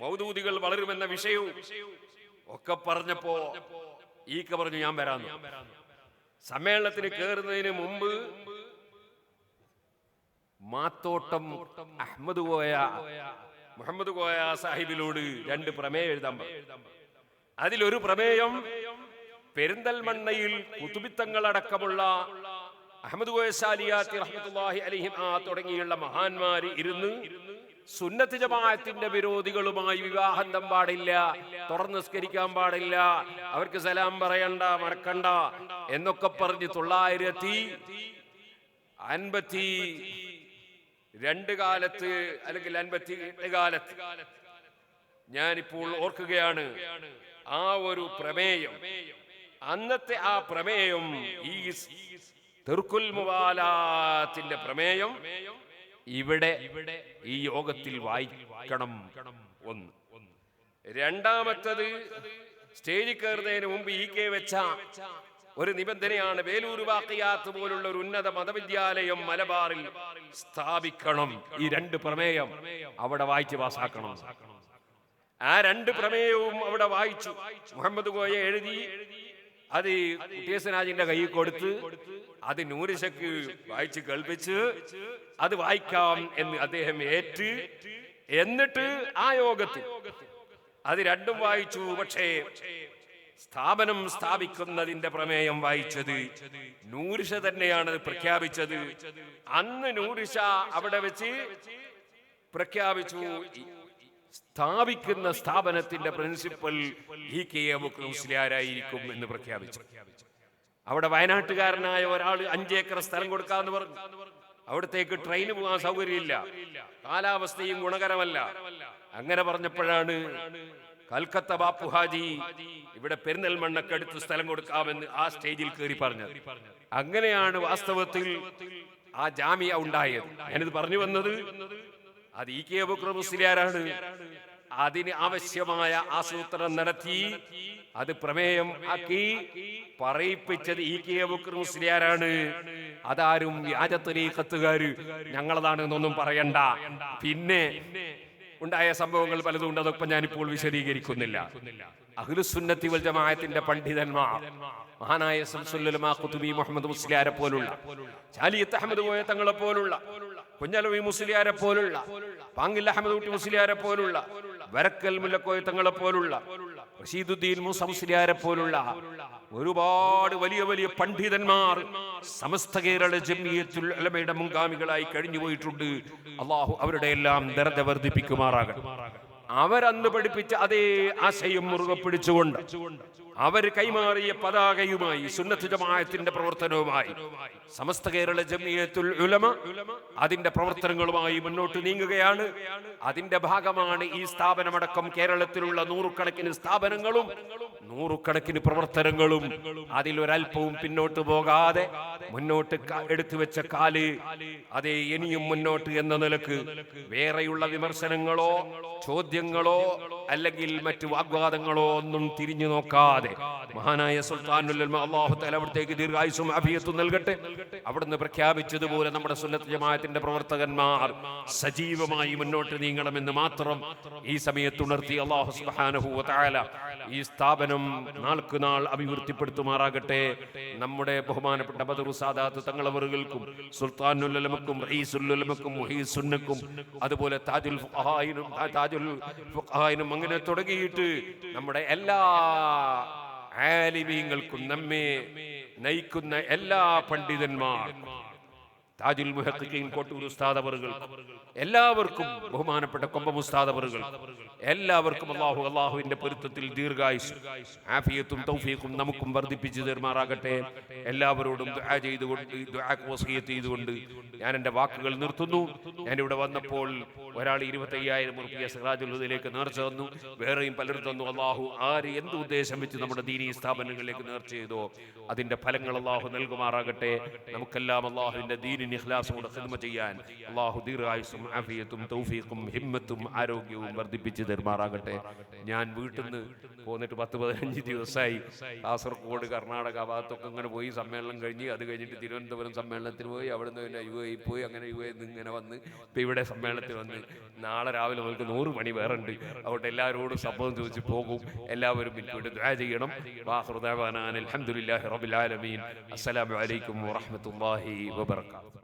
മൗദൂദികൾ വളരുമെന്ന വിഷയവും ഒക്കെ പറഞ്ഞപ്പോ ഈ കെ പറഞ്ഞു ഞാൻ വരാന്നു. സമ്മേളനത്തിന് കയറുന്നതിന് മുമ്പ് മാത്തോട്ടം മുഹമ്മദ് കോയ സാഹിബിനോട് 2 പ്രമേയം എഴുതാൻ പറഞ്ഞു. അതിലൊരു പ്രമേയം പെരിന്തൽമണ്ണയിൽ കുതുബിത്തങ്ങളടക്കമുള്ള അഹമ്മദ് കോയ സാലിയാത്തി റഹ്മത്തുള്ളാഹി അലൈഹിം തുടങ്ങിയുള്ള മഹാന്മാര് ഇരുന്ന് സുന്നത്ത് ജമാഅത്തിന്റെ വിരോധികളുമായി വിവാഹം പാടില്ല, തുറന്ന് നിസ്കരിക്കാൻ പാടില്ല, അവർക്ക് സലാം പറയണ്ട, മറക്കണ്ട എന്നൊക്കെ പറഞ്ഞ് 1952 കാലത്ത് അല്ലെങ്കിൽ 58 കാലത്ത് ഞാനിപ്പോൾ ഓർക്കുകയാണ് ആ ഒരു പ്രമേയം. അന്നത്തെ ആ പ്രമേയം ഈ തെർക്കുൽ മുവാലാത്തിന്റെ പ്രമേയം ഇവിടെ ഈ യോഗത്തിൽ വായിക്കണം. ഒന്ന്. രണ്ടാമത്തത് സ്റ്റേജിൽ കയറുന്നതിന് മുമ്പ് ഈ കെ വെച്ച ഒരു നിബന്ധനയാണ് വേലൂർ വാഖിയാത്ത് പോലുള്ള ഒരു ഉന്നത മതവിദ്യാലയം മലബാറിൽ സ്ഥാപിക്കണം. ഈ 2 പ്രമേയം അവിടെ വായിച്ച് പാസാക്കണം. ആ 2 പ്രമേയവും അവിടെ വായിച്ചു. മുഹമ്മദ് കോയ എഴുതി അത് കുട്ടിയസനാജിന്റെ കയ്യിൽ കൊടുത്ത് അത് നൂരിശക്ക് വായിച്ച് കേൾപ്പിച്ച് അത് വായിക്കാം എന്ന് അദ്ദേഹം ഏറ്റ്. എന്നിട്ട് ആ യോഗത്തിൽ അത് 2ഉം വായിച്ചു. പക്ഷേ സ്ഥാപനം സ്ഥാപിക്കുന്നതിന്റെ പ്രമേയം വായിച്ചത് നൂരിഷ തന്നെയാണ് പ്രഖ്യാപിച്ചത്. അന്ന് നൂരിഷ അവിടെ വെച്ച് പ്രഖ്യാപിച്ചു സ്ഥാപിക്കുന്ന സ്ഥാപനത്തിന്റെ പ്രിൻസിപ്പൽ ഇ കെ അബൂബക്കർ മുസ്ലിയാരായിരിക്കും എന്ന് പ്രഖ്യാപിച്ചു. അവിടെ വയനാട്ടുകാരനായ ഒരാൾ 5 ഏക്കർ സ്ഥലം കൊടുക്കാന്ന് പറഞ്ഞു. അവിടത്തേക്ക് ട്രെയിന് പോകാൻ സൗകര്യമില്ല, കാലാവസ്ഥയും ഗുണകരമല്ല. അങ്ങനെ പറഞ്ഞപ്പോഴാണ് കൽക്കത്ത ബാപ്പു ഹാജി ഇവിടെ പെരിന്തൽമണ്ണക്കടുത്ത് സ്ഥലം കൊടുക്കാമെന്ന് ആ സ്റ്റേജിൽ കയറി പറഞ്ഞത്. അങ്ങനെയാണ് വാസ്തവത്തിൽ ആ ജാമിയ ഉണ്ടായത്. ഞാനിത് പറഞ്ഞു വന്നത് അത് ഇ കെ അബൂബക്കർ മുസ്ലിയാരാണ്. അതിന് ആവശ്യമായ ആസൂത്രണം നടത്തി അത് പ്രമേയം ആക്കി പറയിപ്പിച്ചത് ഇ കെ അബൂബക്കർ മുസ്ലിയാരാണ്. അതാരും വ്യാജ തരീഖത്തുകാര് ഞങ്ങളതാണ് എന്നൊന്നും പറയണ്ട. പിന്നെ ഉണ്ടായ സംഭവങ്ങൾ പലതും ഉണ്ട്, അതൊക്കെ ഞാനിപ്പോൾ വിശദീകരിക്കുന്നില്ല. അഹ്ലുസുന്നത്തി വൽ ജമാഅത്തിന്റെ പണ്ഡിതന്മാർ മഹാനായ ശംസുൽ ഉലമാ ഖുതുബി മുഹമ്മദ് മുസ്ലിയാരെ പോലുള്ള, ചാലിയത്ത് അഹമ്മദ് കോയ തങ്ങളെ പോലുള്ള, കുഞ്ഞലവി മുസ്ലിയാരെ പോലുള്ള, പാങ്ങിൽ അഹമ്മദ് കുട്ടി മുസ്ലിയാരെ പോലുള്ള, വരക്കൽ മുല്ലക്കോയ തങ്ങളെ പോലുള്ള, റഷീദുദ്ദീൻ മൂസ മുസ്ലിയാരെ പോലുള്ള ഒരുപാട് വലിയ വലിയ പണ്ഡിതന്മാർ സമസ്ത കേരള ജംഇയ്യത്തുൽ ഉലമയുടെ മുൻഗാമികളായി കഴിഞ്ഞു പോയിട്ടുണ്ട്. അല്ലാഹു അവരുടെ എല്ലാം ദർജ വർദ്ധിപ്പിക്കുമാറാകട്ടെ. അവരന്ന് പഠിപ്പിച്ച അതേ ആശയം മുറുകെ പിടിച്ചുകൊണ്ട് അവർ കൈമാറിയ പതാകയുമായി സുന്നത്ത് ജമാഅത്തിന്റെ പ്രവർത്തനവുമായി സമസ്ത കേരള ജംഇയ്യത്തുൽ ഉലമ അതിന്റെ പ്രവർത്തനങ്ങളുമായി മുന്നോട്ട് നീങ്ങുകയാണ്. അതിന്റെ ഭാഗമാണ് ഈ സ്ഥാപനമടക്കം കേരളത്തിലുള്ള 100 കണക്കിന് സ്ഥാപനങ്ങളും 100 കണക്കിന് പ്രവർത്തനങ്ങളും. അതിലൊരൽപ്പവും പിന്നോട്ട് പോകാതെ മുന്നോട്ട് എടുത്തു വെച്ച കാല് അതേ ഇനിയും മുന്നോട്ട് എന്ന നിലക്ക് വേറെയുള്ള വിമർശനങ്ങളോ ചോദ്യങ്ങളോ അല്ലെങ്കിൽ മറ്റു വാഗ്വാദങ്ങളോ ഒന്നും തിരിഞ്ഞു നോക്കാതെ മഹാനായ സുൽത്താനുൽ ഉലമ അല്ലാഹു തആല അവിടത്തേക്ക് ദീർഘായുസ്സും ആഫിയത്തും നൽകട്ടെ. അവിടുന്ന് പ്രഖ്യാപിച്ചതുപോലെ നമ്മുടെ സുന്നത്ത് ജമാഅത്തിന്റെ പ്രവർത്തകന്മാർ സജീവമായി മുന്നോട്ട് നീങ്ങണമെന്ന് മാത്രം ഈ സമയത്ത് ഉണർത്തി അല്ലാഹു സുബ്ഹാനഹു വ തആല ഈ സ്ഥാപനം നാൾക്ക് നാൾ അഭിവൃദ്ധിപ്പെടുത്തുമാറാകട്ടെ. നമ്മുടെ ബഹുമാനപ്പെട്ട ബദറു സാദാത്ത് തങ്ങളവറുകൾക്കും സുൽത്താനുൽ ഉലമക്കും റഈസുൽ ഉലമക്കും മുഹീസുന്നക്കും അതുപോലെ താജുൽ ഫുഖഹായിനും അങ്ങനെ തുടങ്ങിയിട്ട് നമ്മുടെ എല്ലാ ആലിമീങ്ങൾക്കും നമ്മെ നയിക്കുന്ന എല്ലാ പണ്ഡിതന്മാർ താജുൽ മുഹഖിഖീൻ കോട്ടൂർ ഉസ്താദ് അവറുകൾ, എല്ലാവർക്കും ബഹുമാനപ്പെട്ട കൊമ്പം ഉസ്താദ് അവറുകൾ, എല്ലാവർക്കും അള്ളാഹുവിന്റെ പൊരുത്തത്തിൽ ദീർഘായുസ് ആഫിയത്തും തൗഫീഖും നമുക്കും വർദ്ധിപ്പിച്ചു തരുമാറാകട്ടെ. എല്ലാവരോടും ദുആ ചെയ്തുകൊണ്ട്, ദുആക്ക് വസിയത്ത് ചെയ്തുകൊണ്ട് ഞാൻ എൻ്റെ വാക്കുകൾ നിർത്തുന്നു. ഞാനിവിടെ വന്നപ്പോൾ ഒരാൾ 25,000 റുപ്യ സിറാജുൽ ഹുദയിലേക്ക് നേർച്ച തന്നു, വേറെയും പലരും തന്നു. അള്ളാഹു ആര് എന്ത് ഉദ്ദേശം വെച്ച് നമ്മുടെ ദീനീ സ്ഥാപനങ്ങളിലേക്ക് നേർച്ച ചെയ്തോ അതിന്റെ ഫലങ്ങൾ അള്ളാഹു നൽകുമാറാകട്ടെ. നമുക്കെല്ലാം അള്ളാഹുവിന്റെ ദീനിന് ഇഖ്ലാസോടെ ഖിദ്മ ചെയ്യാൻ അള്ളാഹു ദീർഘായുസ്സും ആഫിയത്തും തൗഫീഖും ഹിമ്മത്തും ആരോഗ്യവും വർദ്ധിപ്പിച്ചു തരുമാറാകട്ടെ. ഞാൻ വീട്ടിൽ നിന്ന് പോന്നിട്ട് 10-15 ദിവസമായി. കാസർഗോഡ്, കർണാടക ഭാഗത്തൊക്കെ ഇങ്ങനെ പോയി, സമ്മേളനം കഴിഞ്ഞ് അത് കഴിഞ്ഞിട്ട് തിരുവനന്തപുരം സമ്മേളനത്തിന് പോയി, അവിടുന്ന് പിന്നെ UAE പോയി, അങ്ങനെ UAE ഇങ്ങനെ വന്ന് ഇപ്പം ഇവിടെ സമ്മേളനത്തിൽ വന്ന് നാളെ രാവിലെ നമുക്ക് 100 മണി വേറെ ഉണ്ട്. അതുകൊണ്ട് എല്ലാവരോടും സംഭവം ചോദിച്ച് പോകും. എല്ലാവരും എനിക്ക് ദുആ ചെയ്യണം. വാഖിറു ദഅവാനാ അൽഹംദുലില്ലാഹി റബ്ബിൽ ആലമീൻ. അസ്സലാമു അലൈക്കും വറഹ്മത്തുള്ളാഹി വബറകാതുഹു.